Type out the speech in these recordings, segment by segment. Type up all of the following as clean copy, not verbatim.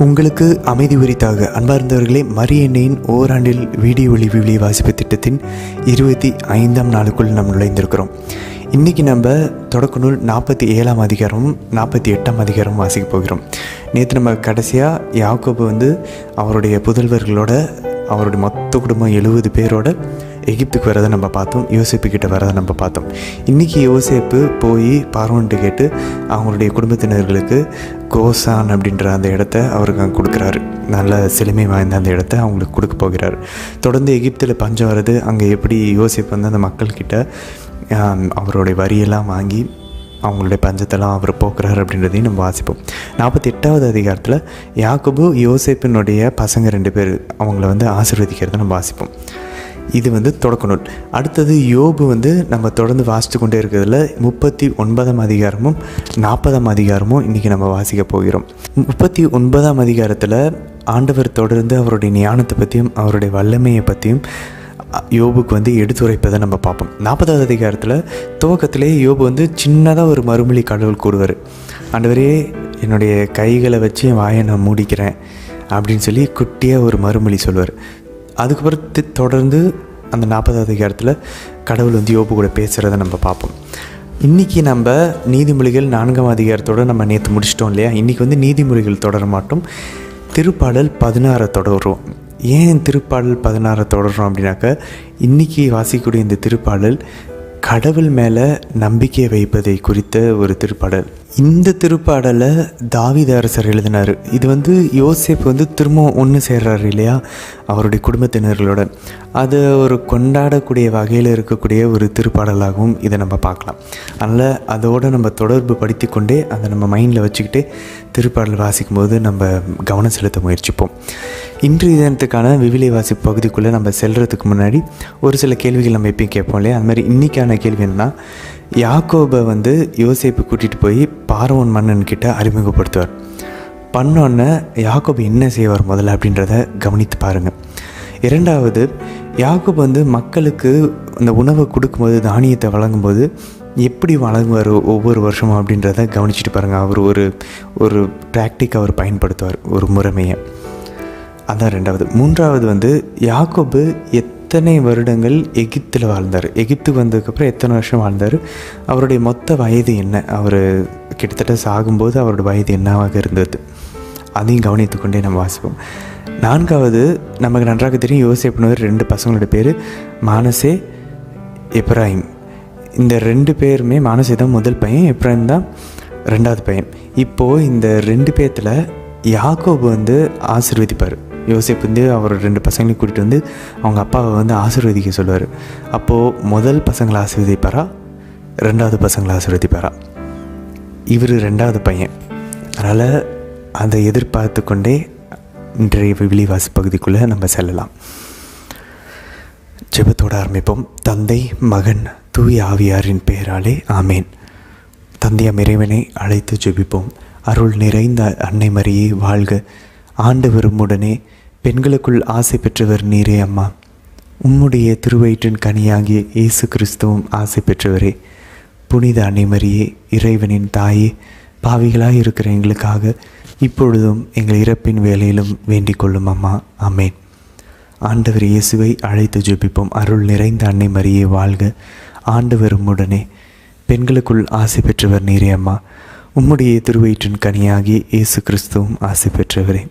உங்களுக்கு அமைதி உரித்தாக. அன்பார்ந்தவர்களே, மரியன்னையின் ஓராண்டில் வீடியோ ஒளி விவிலிய வாசிப்பு திட்டத்தின் 25ஆம் நாளுக்குள் நாம் நுழைந்திருக்கிறோம். இன்றைக்கி நம்ம தொடக்க நூல் 47ஆம் அதிகாரமும் 48ஆம் அதிகாரமும் வாசிக்க போகிறோம். நேற்று நம்ம கடைசியாக யாக்கோபு அவருடைய புதல்வர்களோட அவருடைய மொத்த குடும்பம் 70 பேரோட எகிப்துக்கு வரதை நம்ம பார்த்தோம். யோசேப்பு கிட்ட வரதை நம்ம பார்த்தோம். இன்றைக்கி யோசேப்பு போய் பார்வோன்ட்டு கேட்டு அவங்களுடைய குடும்பத்தினர்களுக்கு கோசான் அப்படின்ற அந்த இடத்த அவருக்கு அங்கே கொடுக்குறாரு. நல்ல செழுமை வாய்ந்த அந்த இடத்த அவங்களுக்கு கொடுக்க போகிறார். தொடர்ந்து எகிப்தில் பஞ்சம் வருது. அங்கே எப்படி யோசேப்பு அந்த மக்கள்கிட்ட அவருடைய வரியெல்லாம் வாங்கி அவங்களுடைய பஞ்சத்தெல்லாம் அவர் போக்குறாரு அப்படின்றதையும் நம்ம வாசிப்போம். 48ஆவது அதிகாரத்தில் யாக்கோபு யோசேப்பினுடைய பசங்க 2 பேர் அவங்கள ஆசீர்வதிக்கிறத நம்ம வாசிப்போம். இது தொடக்க நூல். அடுத்தது யோபு நம்ம தொடர்ந்து வாசித்து கொண்டே இருக்கிறதுல 39ஆம் அதிகாரமும் 40ஆம் அதிகாரமும் இன்றைக்கி நம்ம வாசிக்க போகிறோம். 39ஆம் அதிகாரத்தில் ஆண்டவர் தொடர்ந்து அவருடைய ஞானத்தை பற்றியும் அவருடைய வல்லமையை பற்றியும் யோபுக்கு எடுத்துரைப்பதை நம்ம பார்ப்போம். 40ஆவது அதிகாரத்தில் துவக்கத்திலே யோபு சின்னதாக ஒரு மறுமொழி கடவுள் கூடுவார். ஆண்டவரே, என்னுடைய கைகளை வச்சு என் வாயை நான் மூடிக்கிறேன் அப்படின்னு சொல்லி குட்டியாக ஒரு மறுமொழி சொல்வார். அதுக்கப்புறம் தொடர்ந்து அந்த 40ஆவது அதிகாரத்தில் கடவுள் யோபு கூட பேசுகிறத நம்ம பார்ப்போம். இன்றைக்கி நம்ம நீதிமொழிகள் 4ஆம் அதிகாரத்தோடு நம்ம நேற்று முடிச்சிட்டோம் இல்லையா? இன்றைக்கி நீதிமொழிகள் தொடர மாட்டோம். திருப்பாடல் 16 தொடரும். ஏன் திருப்பாடல் 16 தொடர்றோம் அப்படின்னாக்கா, இன்றைக்கி வாசிக்கக்கூடிய இந்த திருப்பாடல் கடவுள் மேலே நம்பிக்கை வைப்பதை குறித்த ஒரு திருப்பாடல். இந்த திருப்பாடலை தாவீது அரசர் எழுதினார். இது யோசேப்பு திரும்பவும் ஒன்று சேர்றாரு இல்லையா அவருடைய குடும்பத்தினர்களோட. அது ஒரு கொண்டாடக்கூடிய வகையில் இருக்கக்கூடிய ஒரு திருப்பாடலாகவும் இதை நம்ம பார்க்கலாம். அதனால் அதோடு நம்ம தொடர்பு படுத்தி கொண்டே அதை நம்ம மைண்டில் வச்சுக்கிட்டே திருப்பாடல் வாசிக்கும்போது நம்ம கவனம் செலுத்த முயற்சிப்போம். இன்றைய தினத்துக்கான விவிலிய வாசிப்பு பகுதிக்குள்ளே நம்ம செல்கிறதுக்கு முன்னாடி ஒரு சில கேள்விகள் நம்ம எப்பயும் கேட்போம் இல்லையா? அது மாதிரி இன்றைக்கான கேள்வி என்னென்னா, யாக்கோபை யோசேப்பு கூட்டிகிட்டு போய் பார்வோன் மன்னன்கிட்ட அறிமுகப்படுத்துவார். பண்ணோன்னே யாக்கோபு என்ன செய்வார் முதல்ல அப்படின்றத கவனித்து பாருங்கள். இரண்டாவது, யாக்கோபு மக்களுக்கு அந்த உணவை கொடுக்கும்போது, தானியத்தை வழங்கும்போது எப்படி வழங்குவார் ஒவ்வொரு வருஷமும் அப்படின்றத கவனிச்சுட்டு பாருங்கள். அவர் ஒரு டாக்டிக் அவர் பயன்படுத்துவார், ஒரு முறைமையை. அதான் ரெண்டாவது. மூன்றாவது, யாக்கோபு எத்தனை வருடங்கள் எகிப்தில் வாழ்ந்தார், எகிப்துக்கு வந்ததுக்கப்புறம் எத்தனை வருஷம் வாழ்ந்தார், அவருடைய மொத்த வயது என்ன, அவர் கிட்டத்தட்ட சாகும்போது அவருடைய வயது என்னவாக இருந்தது, அதையும் கவனித்து கொண்டே நம்ம வாசிப்போம். நான்காவது, நமக்கு நன்றாக தெரியும் யோசேப்புன்னு 2 பசங்களோட பேர் மானசே, எப்ராயிம். இந்த 2 பேருமே, மானசே தான் முதல் பையன், எப்ராயிம் தான் 2வது பையன். இப்போது இந்த 2 பேர்த்தில் யாக்கோபு ஆசீர்வதிப்பார். யோசேப்பு அவர் 2 பசங்களையும் கூட்டிகிட்டு அவங்க அப்பாவை ஆசீர்வதிக்க சொல்லுவார். அப்போது முதல் பசங்களை ஆசீர்வதிப்பாரா, 2வது பசங்களை ஆசீர்வதிப்பாரா? இவர் 2வது பையன். அதனால் அதை எதிர்பார்த்து கொண்டே இன்றைய விவிலிய வாசிப்பு பகுதிக்குள்ளே நம்ம செல்லலாம். ஜெபத்தோடு ஆரம்பிப்போம். தந்தை, மகன், தூய ஆவியாரின் பெயராலே ஆமேன். தந்தையாம் இறைவனை அழைத்து ஜெபிப்போம். அருள் நிறைந்த அன்னை மரியே வாழ்க. ஆண்டவரும் உடனே பெண்களுக்குள் ஆசை பெற்றவர் நீரே அம்மா. உம்முடைய திருவயிற்றின் கனியாகிய இயேசு கிறிஸ்துவும் ஆசை பெற்றவரே. புனித அன்னை மரியே, இறைவனின் தாயே, பாவிகளாக இருக்கிற எங்களுக்காக இப்பொழுதும் எங்கள் இறப்பின் வேலையிலும் வேண்டிக் கொள்ளும் அம்மா. ஆமேன். ஆண்டவர் இயேசுவை அழைத்து ஜெபிப்போம். அருள் நிறைந்த அன்னை மரியே வாழ்க. ஆண்டவரும் உடனே பெண்களுக்குள் ஆசை பெற்றவர் நீரே அம்மா. உம்முடைய திருவயிற்றின் கனியாகி இயேசு கிறிஸ்துவும் ஆசை பெற்றவரே.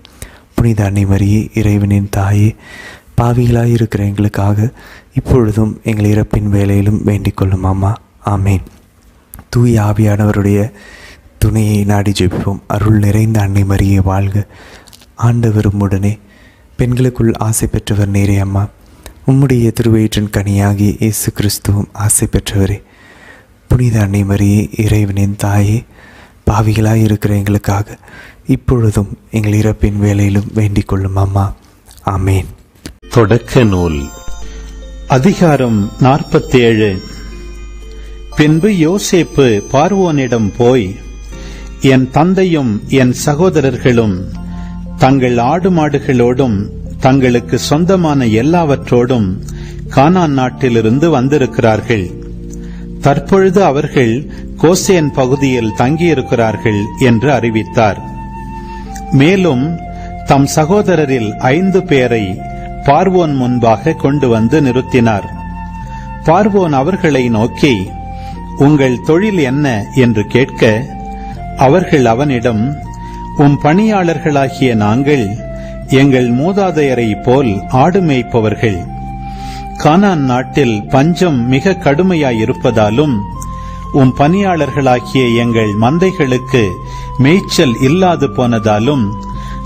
புனித அன்னை மரியே, இறைவனின் தாயே, பாவிகளாக இருக்கிற எங்களுக்காக இப்பொழுதும் எங்கள் இறப்பின் வேலையிலும் வேண்டிக் கொள்ளும் அம்மா. ஆமேன். தூய ஆவியானவருடைய துணையை நாடி ஜெபிப்போம். அருள் நிறைந்த அன்னை மரியே வாழ்க. ஆண்டவரும் உடனே பெண்களுக்குள் ஆசை பெற்றவர் நீரே அம்மா. உம்முடைய திருவயிற்றின் கனியாகி இயேசு கிறிஸ்துவும் ஆசை பெற்றவரே. புனித அன்னை மரியே, இறைவனின் தாயே, பாவிகளாக இருக்கிற எங்களுக்காக இப்பொழுதும் எங்கள் இறப்பின் வேலையிலும் வேண்டிக் கொள்ளும் அம்மா. ஆமேன். தொடக்க நூல் அதிகாரம் 47. பின்பு யோசேப்பு பார்வோனிடம் போய், என் தந்தையும் என் சகோதரர்களும் தங்கள் ஆடு மாடுகளோடும் தங்களுக்கு சொந்தமான எல்லாவற்றோடும் கானான் நாட்டிலிருந்து வந்திருக்கிறார்கள். தற்பொழுது அவர்கள் கோசேன் பகுதியில் தங்கியிருக்கிறார்கள் என்று அறிவித்தார். மேலும் தம் சகோதரரில் 5 பேரை பார்வோன் முன்பாக கொண்டு வந்து நிறுத்தினார். பார்வோன் அவர்களை நோக்கி, உங்கள் தொழில் என்ன என்று கேட்க, அவர்கள் அவனிடம், உம் பணியாளர்களாகிய நாங்கள் எங்கள் மூதாதையரை போல் ஆடு மேய்ப்பவர்கள். கானான் நாட்டில் பஞ்சம் மிக கடுமையாயிருப்பதாலும் உம் பணியாளர்களாகிய எங்கள் மந்தைகளுக்கு மேய்ச்சல் இல்லாது போனதாலும்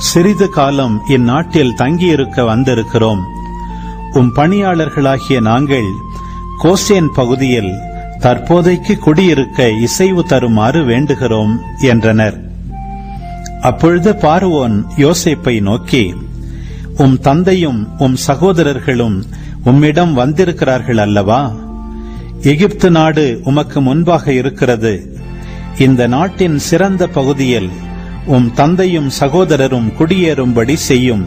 சிறிது காலம் இந்நாட்டில் தங்கியிருக்க வந்திருக்கிறோம். உம் பணியாளர்களாகிய நாங்கள் கோசேன் பகுதியில் தற்போதைக்கு குடியிருக்க இசைவு தருமாறு வேண்டுகிறோம் என்றனர். அப்பொழுது பார்வோன் யோசேப்பை நோக்கி, உம் தந்தையும் உம் சகோதரர்களும் உம்மிடம் வந்திருக்கிறார்கள் அல்லவா? எகிப்து நாடு உமக்கு முன்பாக இருக்கிறது. இந்த நாட்டின் சிறந்த பகுதியில் உம் தந்தையும் சகோதரரும் குடியேறும்படி செய்யும்.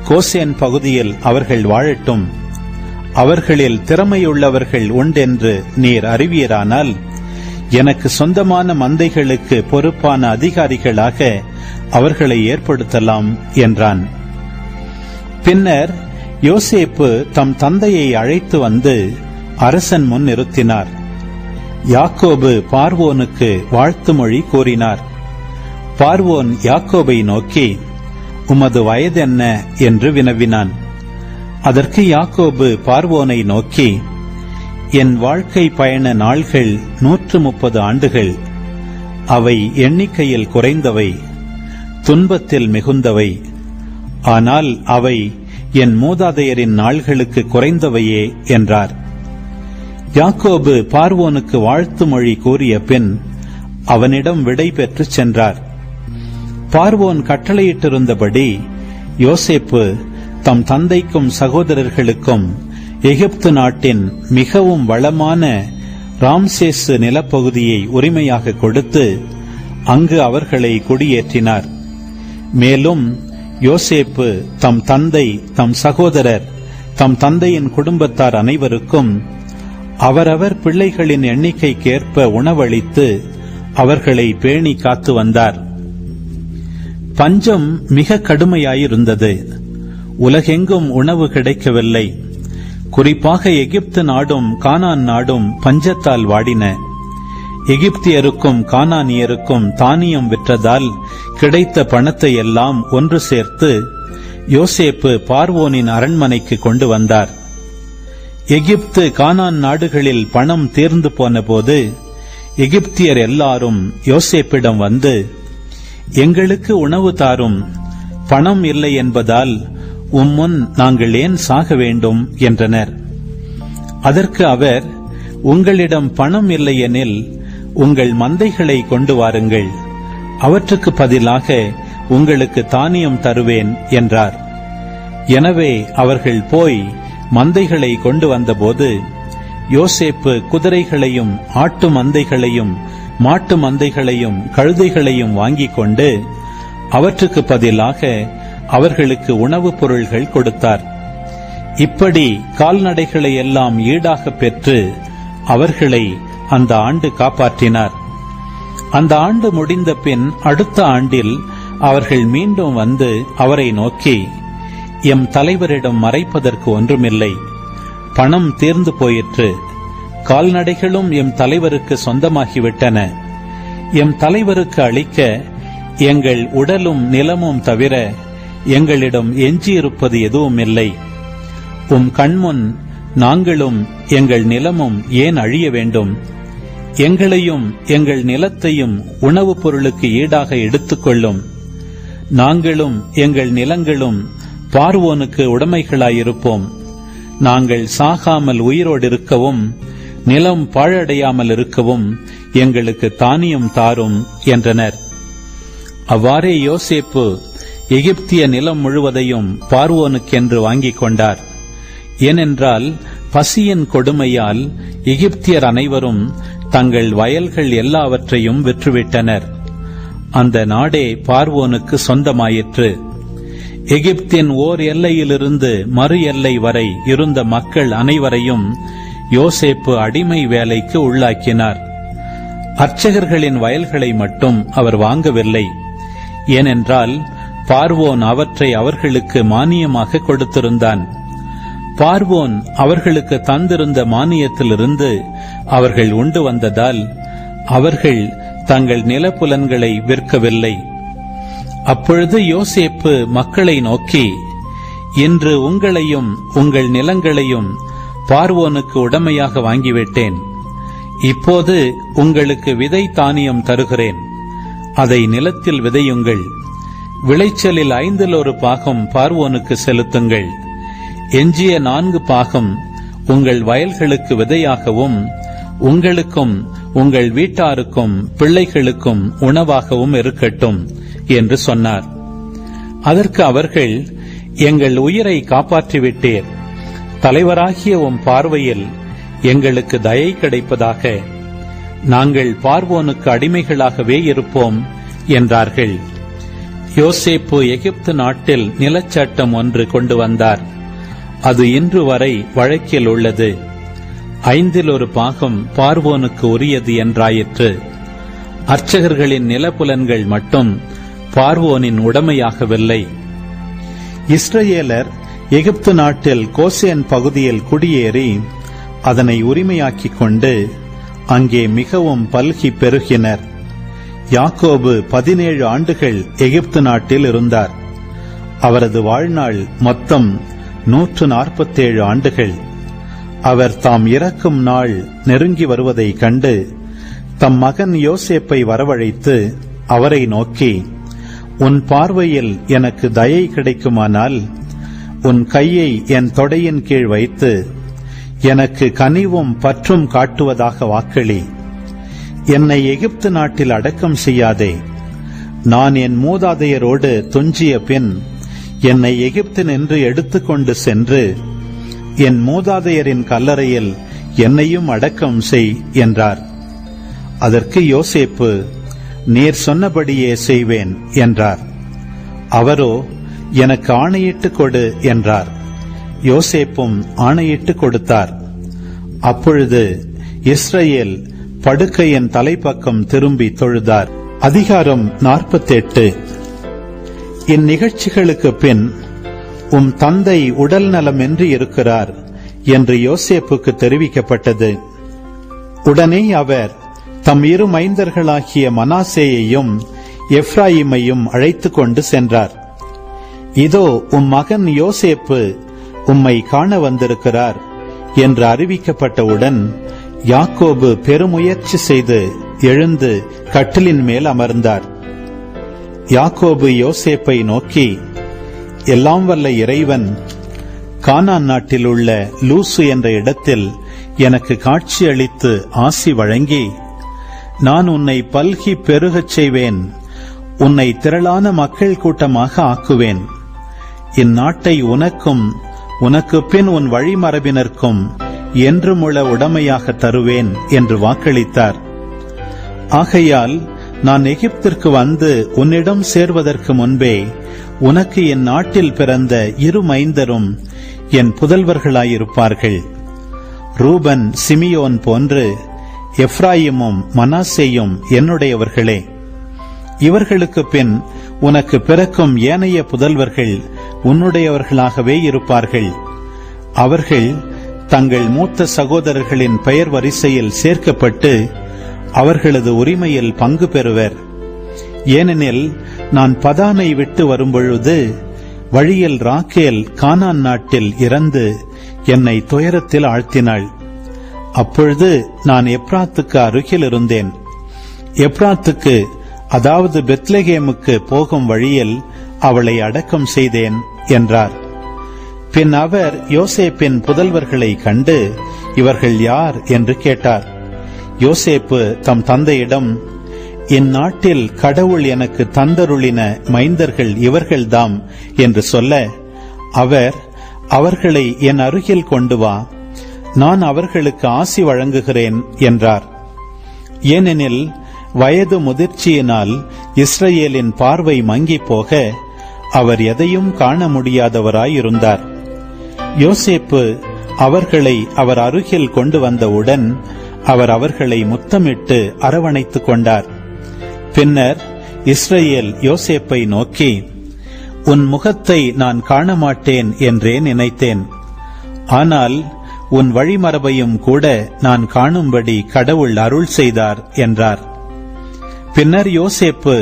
கோசேன் பகுதியில் அவர்கள் வாழட்டும். அவர்களில் திறமையுள்ளவர்கள் உண்டென்று நீர் அறிவீரானால் எனக்கு சொந்தமான மந்தைகளுக்கு பொறுப்பான அதிகாரிகளாக அவர்களை ஏற்படுத்தலாம் என்றான். பின்னர் யோசேப்பு தம் தந்தையை அழைத்து வந்து அரசன் முன் நிறுத்தினார். யாக்கோபு பார்வோனுக்கு வாழ்த்து மொழி கூறினார். பார்வோன் யாக்கோபை நோக்கி, உமது வயதென்ன என்று வினவினான். அதற்கு யாக்கோபு பார்வோனை நோக்கி, என் வாழ்க்கை பயண நாள்கள் 130 ஆண்டுகள். அவை எண்ணிக்கையில் குறைந்தவை, துன்பத்தில் மிகுந்தவை. ஆனால் அவை என் மூதாதையரின் நாள்களுக்கு குறைந்தவையே என்றார். யாக்கோபு பார்வோனுக்கு வாழ்த்து மொழி கூறிய பின் அவனிடம் விடை பெற்று சென்றார். பார்வோன் கட்டளையிட்டிருந்தபடி யோசேப்பு தம் தந்தைக்கும் சகோதரர்களுக்கும் எகிப்து நாட்டின் மிகவும் வளமான ராம்சேசு நிலப்பகுதியை உரிமையாக கொடுத்து அங்கு அவர்களை குடியேற்றினார். மேலும் யோசேப்பு தம் தந்தை, தம் சகோதரர், தம் தந்தையின் குடும்பத்தார் அனைவருக்கும் அவரவர் பிள்ளைகளின் எண்ணிக்கைக்கேற்ப உணவளித்து அவர்களை பேணி காத்து வந்தார். பஞ்சம் மிக கடுமையாயிருந்தது. உலகெங்கும் உணவு கிடைக்கவில்லை. குறிப்பாக எகிப்து நாடும் கானான் நாடும் பஞ்சத்தால் வாடின. எகிப்தியருக்கும் கானானியருக்கும் தானியம் விற்றதால் கிடைத்த பணத்தை எல்லாம் ஒன்று சேர்த்து யோசேப்பு பார்வோனின் அரண்மனைக்கு கொண்டு வந்தார். எகிப்து கானான் நாடுகளில் பணம் தீர்ந்து போன போது எகிப்தியர் எல்லாரும் யோசேப்பிடம் வந்து, எங்களுக்கு உணவு தாரும், பணம் இல்லை என்பதால் உம்முன் நாங்கள் ஏன் சாக வேண்டும் என்றனர். அதற்கு அவர், உங்களிடம் பணம் இல்லையெனில் உங்கள் மந்தைகளை கொண்டு வாருங்கள், அவற்றுக்கு பதிலாக உங்களுக்கு தானியம் தருவேன் என்றார். எனவே அவர்கள் போய் மந்தைகளை கொண்டு வந்தபோது யோசேப்பு குதிரைகளையும் ஆட்டு மந்தைகளையும் மாட்டு மந்தைகளையும் கழுதைகளையும் வாங்கிக் கொண்டு அவற்றுக்கு பதிலாக அவர்களுக்கு உணவுப் பொருள்கள் கொடுத்தார். இப்படி கால்நடைகளை எல்லாம் ஈடாக பெற்று அவர்களை அந்த ஆண்டு காப்பாற்றினார். அந்த ஆண்டு முடிந்த பின் அடுத்த ஆண்டில் அவர்கள் மீண்டும் வந்து அவரை நோக்கி, எம் தலைவரிடம் மறைப்பதற்கு ஒன்றுமில்லை, பணம் தீர்ந்து போயிற்று, கால்நடைகளும் எம் தலைவருக்கு சொந்தமாகிவிட்டன. எம் தலைவருக்கு அளிக்க எங்கள் உடலும் நிலமும் தவிர எங்களிடம் எஞ்சியிருப்பது எதுவும் இல்லை. உம் கண்முன் நாங்களும் எங்கள் நிலமும் ஏன் அழிய வேண்டும்? எங்களையும் எங்கள் நிலத்தையும் உணவுப் பொருளுக்கு ஈடாக எடுத்துக்கொள்ளும். நாங்களும் எங்கள் நிலங்களும் பார்வோனுக்கு உடைமைகளாயிருப்போம். நாங்கள் சாகாமல் உயிரோடு இருக்கவும் நிலம் பாழடையாமல் இருக்கவும் எங்களுக்கு தானியம் தாரும் என்றனர். அவ்வாறே யோசேப்பு எகிப்திய நிலம் முழுவதையும் பார்வோனுக்கென்று வாங்கிக் கொண்டார். ஏனென்றால் பசியின் கொடுமையால் எகிப்தியர் அனைவரும் தங்கள் வயல்கள் எல்லாவற்றையும் விற்றுவிட்டனர். அந்த நாடே பார்வோனுக்கு சொந்தமாயிற்று. எகிப்தின் ஓர் எல்லையிலிருந்து மறு எல்லை வரை இருந்த மக்கள் அனைவரையும் யோசேப்பு அடிமை வேலைக்கு உள்ளாக்கினார். அர்ச்சகர்களின் வயல்களை மட்டும் அவர் வாங்கவில்லை. ஏனென்றால் பார்வோன் அவற்றை அவர்களுக்கு மானியமாக கொடுத்திருந்தான். பார்வோன் அவர்களுக்கு தந்திருந்த மானியத்திலிருந்து அவர்கள் உண்டு வந்ததால் அவர்கள் தங்கள் நிலப்புலன்களை விற்கவில்லை. அப்பொழுது யோசேப்பு மக்களை நோக்கி, இன்று உங்களையும் உங்கள் நிலங்களையும் பார்வோனுக்கு உடமையாக வாங்கிவிட்டேன். இப்போது உங்களுக்கு விதை தானியம் தருகிறேன். அதை நிலத்தில் விதையுங்கள். விளைச்சலில் 1/5 பாகம் பார்வோனுக்கு செலுத்துங்கள். எஞ்சிய 4 பாகம் உங்கள் வயல்களுக்கு விதையாகவும் உங்களுக்கும் உங்கள் வீட்டாருக்கும் பிள்ளைகளுக்கும் உணவாகவும் இருக்கட்டும் என்று சொன்னார். அதற்கு அவர்கள், எங்கள் உயிரை காப்பாற்றிவிட்டீர். தலைவராகிய உம் பார்வையில் எங்களுக்கு தயை கிடைப்பதாக. நாங்கள் பார்வோனுக்கு அடிமைகளாகவே இருப்போம் என்றார்கள். யோசேப்பு எகிப்து நாட்டில் நிலச்சட்டம் ஒன்று கொண்டு வந்தார். அது இன்று வரை வழக்கில் உள்ளது. 1/5 பாகம் பார்வோனுக்கு உரியது என்றாயிற்று. அர்ச்சகர்களின் நிலப்புலன்கள் மட்டும் பார்வோனின் உடைமையாகவில்லை. இஸ்ரவேலர் எகிப்து நாட்டில் கோசேன் பகுதியில் குடியேறி அதனை உரிமையாக்கிக் கொண்டு அங்கே மிகவும் பல்கி பெருகினர். யாக்கோபு 17 ஆண்டுகள் எகிப்து நாட்டில் இருந்தார். அவரது வாழ்நாள் மொத்தம் 147 ஆண்டுகள். அவர் தாம் இறக்கும் நாள் நெருங்கி வருவதைக் கண்டு தம் மகன் யோசேப்பை வரவழைத்து அவரை நோக்கி, உன் பார்வையில் எனக்கு தயை கிடைக்குமானால் உன் கையை என் தொடையின் கீழ் வைத்து எனக்கு கனிவும் பற்றும் காட்டுவதாக வாக்களி. என்னை எகிப்து நாட்டில் அடக்கம் செய்யாதே. நான் என் மூதாதையரோடு துஞ்சிய பின் என்னை எகிப்தினின்று எடுத்துக்கொண்டு சென்று என் மூதாதையரின் கல்லறையில் என்னையும் அடக்கம் செய் என்றார். அதற்கு யோசேப்பு, நீர் சொன்னபடியே செய்வேன் என்றார். அவரோ, எனக்கு ஆணையிட்டு கொடு என்றார். யோசேப்பும் ஆணையிட்டு கொடுத்தார். அப்பொழுது இஸ்ரவேல் படுக்கையின் தலைப்பக்கம் திரும்பி தொழுதார். அதிகாரம் 48. இந்நிகழ்ச்சிகளுக்கு பின் உம் தந்தை உடல் நலமின்றி இருக்கிறார் என்று யோசேப்புக்கு தெரிவிக்கப்பட்டது. உடனே அவர் தம் 2 மைந்தர்களாகிய மனாசேயையும் எப்ராயிமையும் அழைத்துக் கொண்டு சென்றார். இதோ உம் மகன் யோசேப்பு உம்மை காண வந்திருக்கிறார் என்று அறிவிக்கப்பட்டவுடன் யாக்கோபு பெருமுயற்சி செய்து எழுந்து கட்டிலின் மேல் அமர்ந்தார். யாக்கோபு யோசேப்பை நோக்கி, எல்லாம் வல்ல இறைவன் கானான் நாட்டில் உள்ள லூசு என்ற இடத்தில் எனக்கு காட்சி அளித்து ஆசி வழங்கி, நான் உன்னை பல்கி பெருகச் செய்வேன், உன்னை திரளான மக்கள் கூட்டமாக ஆக்குவேன், இந்நாட்டை உனக்கும் உனக்கு பின் உன் வழிமரபினருக்கும் என்றுமுள்ள உடைமையாக தருவேன் என்று வாக்களித்தார். ஆகையால் நான் எகிப்திற்கு வந்து உன்னிடம் சேர்வதற்கு முன்பே உனக்கு என் நாட்டில் பிறந்த 2 மைந்தரும் என் புதல்வர்களாயிருப்பார்கள். ரூபன் சிமியோன் போன்று எப்ராயிமும் மனாசேயும் என்னுடையவர்களே. இவர்களுக்கு பின் உனக்கு பிறக்கும் ஏனைய புதல்வர்கள் உன்னுடையவர்களாகவே இருப்பார்கள். அவர்கள் தங்கள் மூத்த சகோதரர்களின் பெயர் வரிசையில் சேர்க்கப்பட்டு அவர்களது உரிமையில் பங்கு பெறுவர். ஏனெனில் நான் பதானை விட்டு வரும்பொழுது வழியில் ராக்கேல் கானான் நாட்டில் இறந்து என்னை துயரத்தில் ஆழ்த்தினாள். அப்பொழுது நான் எப்ராத்துக்கு அருகில் இருந்தேன். எப்ராத்துக்கு, அதாவது பெத்லெகேமுக்கு போகும் வழியில் அவளை அடக்கம் செய்தேன் என்றார். பின் அவர் யோசேப்பின் புதல்வர்களை கண்டு, இவர்கள் யார் என்று கேட்டார். யோசேப்பு தம் தந்தையிடம், இந்நாட்டில் கடவுள் எனக்கு தந்தருளின மைந்தர்கள் இவர்கள்தாம் என்று சொல்ல, அவர், அவர்களை என் அருகில் கொண்டு வா, நான் அவர்களுக்கு ஆசி வழங்குகிறேன் என்றார். ஏனெனில் வயது முதிர்ச்சியினால் இஸ்ரவேலின் பார்வை மங்கி போக அவர் எதையும் காண முடியாதவராயிருந்தார். யோசேப்பு அவர்களை அவர் அருகில் கொண்டு வந்தவுடன் அவர் அவர்களை முத்தமிட்டு அரவணைத்துக் கொண்டார். பின்னர் இஸ்ரவேல் யோசேப்பை நோக்கி, உன் முகத்தை நான் காணமாட்டேன் என்றே நினைத்தேன். ஆனால் உன் வழிமரபையும் கூட நான் காணும்படி கடவுள் அருள் செய்தார் என்றார். பின்னர் யோசேப்பு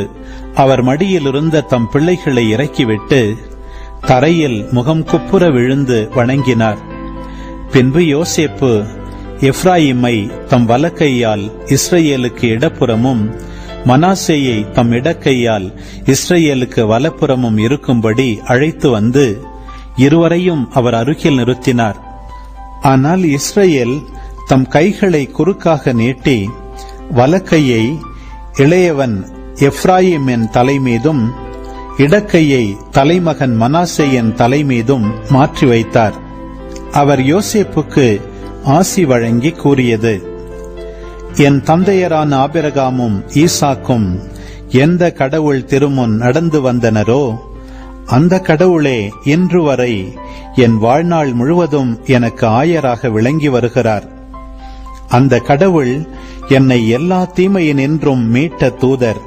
அவர் மடியிலிருந்த தம் பிள்ளைகளை இறக்கிவிட்டு தரையில் முகம் குப்புற விழுந்து வணங்கினார். பின்பு யோசேப்பு எப்ராயிமை தம் வலக்கையால் இஸ்ரவேலுக்கு இடப்புறமும் மனாசேயை தம் இடக்கையால் இஸ்ரவேலுக்கு வலப்புறமும் இருக்கும்படி அழைத்து வந்து இருவரையும் அவர் அருகில் நிறுத்தினார். ஆனால் இஸ்ரவேல் தம் கைகளை குறுக்காக நீட்டி வலக்கையை இளையவன் எப்ராயிமின் தலைமீதும் இடக்கையை தலைமகன் மனாசேயின் தலைமீதும் மாற்றி வைத்தார். அவர் யோசேப்புக்கு ஆசி வழங்கி கூறியது, என் தந்தையரான ஆபிரகாமும் ஈசாக்கும் எந்த கடவுள் திருமுன் நடந்து வந்தனரோ அந்த கடவுளே இன்று வரை என் வாழ்நாள் முழுவதும் எனக்கு ஆயராக விளங்கி வருகிறார். அந்த கடவுள் என்னை எல்லா தீமையினின்றும் மீட்ட தூதர்.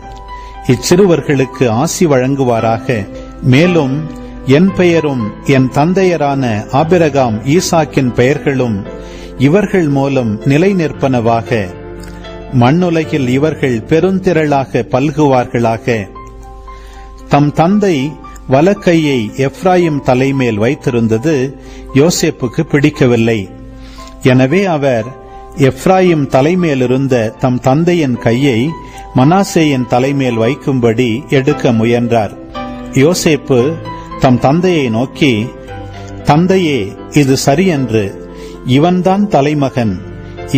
இச்சிறுவர்களுக்கு ஆசி வழங்குவாராக. மேலும் என் பெயரும் என் தந்தையரான ஆபிரகாம் ஈசாக்கின் பெயர்களும் இவர்கள் மூலம் நிலை நிற்பனவாக. மண்ணுலகில் இவர்கள் பெருந்திரளாக பல்குவார்களாக. தம் தந்தை வலக்கையை எப்ராயிம் தலைமேல் வைத்திருந்தது யோசேப்புக்கு பிடிக்கவில்லை. எனவே அவர் எப்ராயிம் தலைமேலிருந்த தம் தந்தையின் கையை மனாசேயின் தலைமேல் வைக்கும்படி எடுக்க முயன்றார். யோசேப்பு தம் தந்தையை நோக்கி, தந்தையே, இது சரியன்று. இவன்தான் தலைமகன்.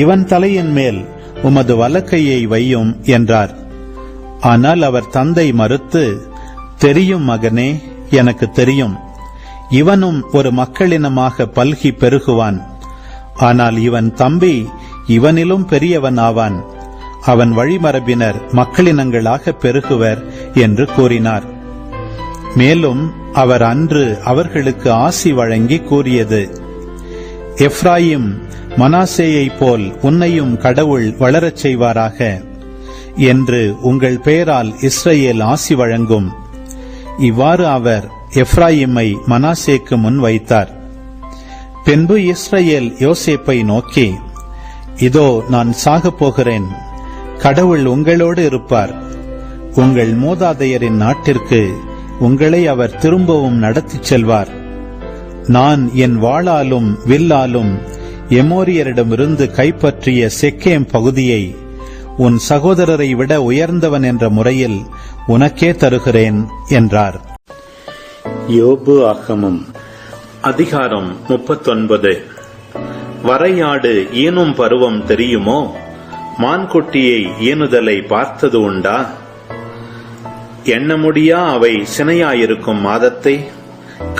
இவன் தலையின் மேல் உமது வலக்கையை வையும் என்றார். ஆனால் அவர் தந்தை மறுத்து, தெரியும் மகனே, எனக்கு தெரியும். இவனும் ஒரு மக்களினமாக பல்கி பெருகுவான். ஆனால் இவன் தம்பி இவனிலும் பெரியவன் ஆவான். அவன் வழிமரபினர் மக்களினங்களாக பெருகுவர் என்று கூறினார். மேலும் அவர் அன்று அவர்களுக்கு ஆசி வழங்கி கூறியது, எப்ராயிம் மனாசேயைப் போல் உன்னையும் கடவுள் வளரச் செய்வாராக என்று உங்கள் பெயரால் இஸ்ரவேல் ஆசி வழங்கும். இவ்வாறு அவர் எப்ராயிமை மனாசேக்கு முன் வைத்தார். பின்பு இஸ்ரவேல் யோசேப்பை நோக்கி, இதோ நான் சாகப் போகிறேன். கடவுள் உங்களோடு இருப்பார். உங்கள் மூதாதையரின் நாட்டிற்கு உங்களை அவர் திரும்பவும் நடத்திச் செல்வார். நான் என் வாளாலும் வில்லாலும் எமோரியரிடமிருந்து கைப்பற்றிய செக்கேம் பகுதியை உன் சகோதரரை விட உயர்ந்தவன் என்ற முறையில் உனக்கே தருகிறேன் என்றார். யோபு ஆகமம் அதிகாரம் 39. வரையாடு ஈனும் பருவம் தெரியுமோ? மான்குட்டியை ஈனுதலை பார்த்தது உண்டா? எண்ண முடியா அவை சினையாயிருக்கும் மாதத்தை?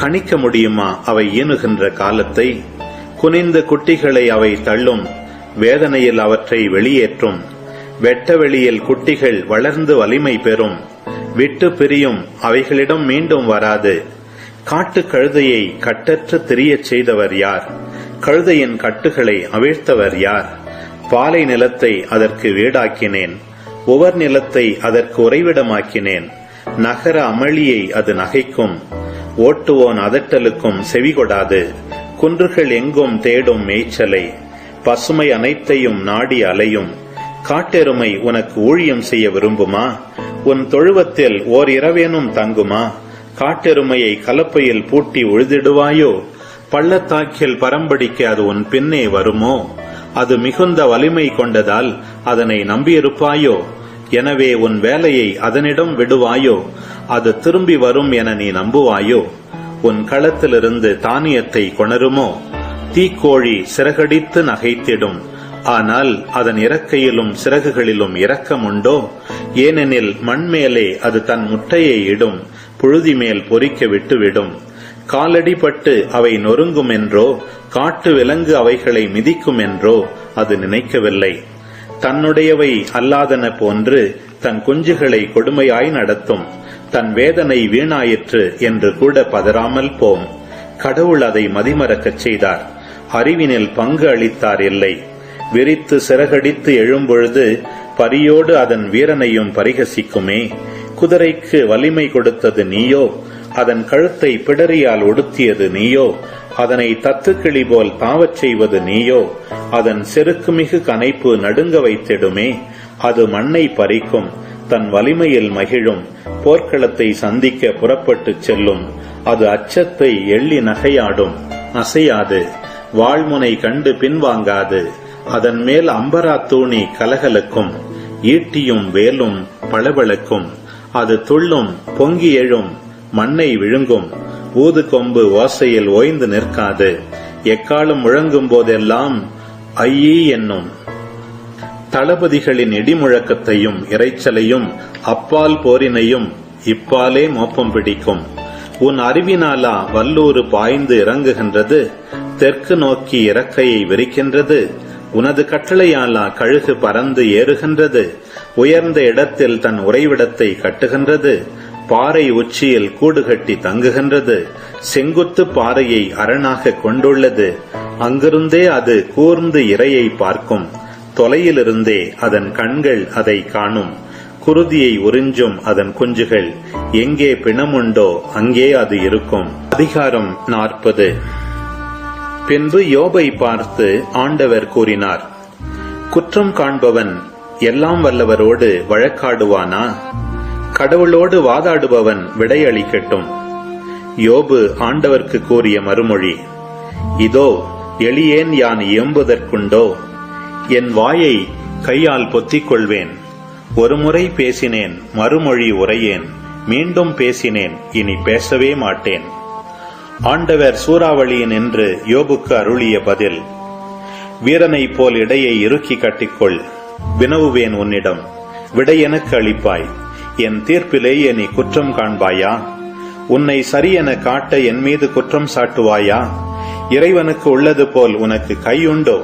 கணிக்க முடியுமா அவை ஈனுகின்ற காலத்தை? குனிந்த குட்டிகளை அவை தள்ளும், வேதனையில் அவற்றை வெளியேற்றும். வெட்ட வெளியில் குட்டிகள் வளர்ந்து வலிமை பெறும். விட்டு பிரியும், அவைகளிடம் மீண்டும் வராது. காட்டு கழுதையை கட்டற்று திரியச் செய்தவர் யார்? கழுதையின் கட்டுகளை அவிழ்த்தவர் யார்? பாலை நிலத்தை அதற்கு வீடாக்கினேன், உவர் நிலத்தை அதற்கு உறைவிடமாக்கினேன். நகர அமளியை அது நகைக்கும், ஓட்டுவோன் அதட்டலுக்கும் செவிகொடாது. குன்றுகள் எங்கும் தேடும் மேய்ச்சலை, பசுமை அனைத்தையும் நாடி அலையும். காட்டெருமை உனக்கு ஊழியம் செய்ய விரும்புமா? உன் தொழுவத்தில் ஓர் இரவேனும் தங்குமா? காட்டெருமையை கலப்பையில் பூட்டி உழுதிடுவாயோ? பள்ளத்தாக்கில் பரம்படிக்க அது உன் பின்னே வருமோ? அது மிகுந்த வலிமை கொண்டதால் அதனை நம்பியிருப்பாயோ? எனவே உன் வேலையை அதனிடம் விடுவாயோ? அது திரும்பி வரும் என நீ நம்புவாயோ? உன் களத்திலிருந்து தானியத்தை கொணருமோ? தீக்கோழி சிறகடித்து நகைத்திடும், ஆனால் அதன் இறக்கையிலும் சிறகுகளிலும் இரக்கம் உண்டோ? ஏனெனில் மண்மேலே அது தன் முட்டையை இடும், புழுதி மேல் பொறிக்க விட்டுவிடும். காலடிப்பட்டு அவை நொறுங்கும் என்றோ, காட்டு விலங்கு அவைகளை மிதிக்கும் என்றோ அது நினைக்கவில்லை. தன்னுடையவை அல்லாதன போன்று தன் குஞ்சுகளை கொடுமையாய் நடத்தும். தன் வேதனை வீணாயிற்று என்று கூட பதறாமல் போம். கடவுள் அதை மதிமறக்கச் செய்தார், அறிவினில் பங்கு அளித்தார் இல்லை. விரித்து சிறகடித்து எழும்பொழுது பரியோடு அதன் வீரனையும் பரிகசிக்குமே. குதிரைக்கு வலிமை கொடுத்தது நீயோ? அதன் கழுத்தை பிடரியால் ஒடுத்தியது நீயோ? அதனை தத்துக்கிளி போல் தாவச் செய்வது நீயோ? அதன் செருக்குமிகு கனைப்பு நடுங்க வைத்திடுமே. அது மண்ணை பறிக்கும், தன் வலிமையில் மகிழும், போர்க்களத்தை சந்திக்க புறப்பட்டுச் செல்லும். அது அச்சத்தை எள்ளி நகையாடும், அசையாது. வாழ்முனை கண்டு பின்வாங்காது. அதன் மேல் அம்பரா தூணி கலகலக்கும், ஈட்டியும் வேலும் பளபளக்கும். அது துள்ளும், பொங்கி எழும், மண்ணை விழுங்கும். ஊது கொம்பு ஓசையில் ஓய்ந்து நிற்காது. எக்காலம் முழங்கும் போதெல்லாம் ஐயீ என்னும். தளபதிகளின் இடிமுழக்கத்தையும் இரைச்சலையும் அப்பால் போரினையும் இப்பாலே மோப்பம் பிடிக்கும். உன் அறிவினாலா வல்லூறு பாய்ந்து இறங்குகின்றது? தெற்கு நோக்கி இறக்கையை விரிக்கின்றது? உனது கட்டளையாலா கழுகு பறந்து ஏறுகின்றது? உயர்ந்த இடத்தில் தன் உறைவிடத்தை கட்டுகின்றது? பாறை உச்சியில் கூடு கட்டி தங்குகின்றது? செங்குத்து பாறையை அரணாக கொண்டுள்ளது. அங்கிருந்தே அது கூர்ந்து இரையை பார்க்கும். தொலையிலிருந்தே அதன் கண்கள் அதை காணும். குருதியை உறிஞ்சும் அதன் குஞ்சுகள் எங்கே பிணமுண்டோ அங்கே அது இருக்கும். அதிகாரம் 40. பின்பு யோபை பார்த்து ஆண்டவர் கூறினார், குற்றம் காண்பவன் எல்லாம் வல்லவரோடு வழக்காடுவானா? கடவுளோடு வாதாடுபவன் விடையளிக்கட்டும். யோபு ஆண்டவர்க்கு கூறிய மறுமொழி: இதோ எளியேன் யான் இயம்புதற்குண்டோ? என் வாயை கையால் பொத்திக் கொள்வேன். ஒருமுறை பேசினேன், மறுமொழி உரையேன். மீண்டும் பேசினேன், இனி பேசவே மாட்டேன். ஆண்டவர் சூறாவளியின் என்று யோபுக்கு அருளிய பதில்: வீரனைப் போல் இடையை இறுக்கி கட்டிக்கொள். வினவுவேன் உன்னிடம், விடை எனக்கு அளிப்பாய். என் தீர்ப்பிலேயே நீ குற்றம் காண்பாயா? உன்னை சரியென காட்ட என் மீது குற்றம் சாட்டுவாயா? இறைவனுக்கு உள்ளது போல் உனக்கு கையுண்டோ?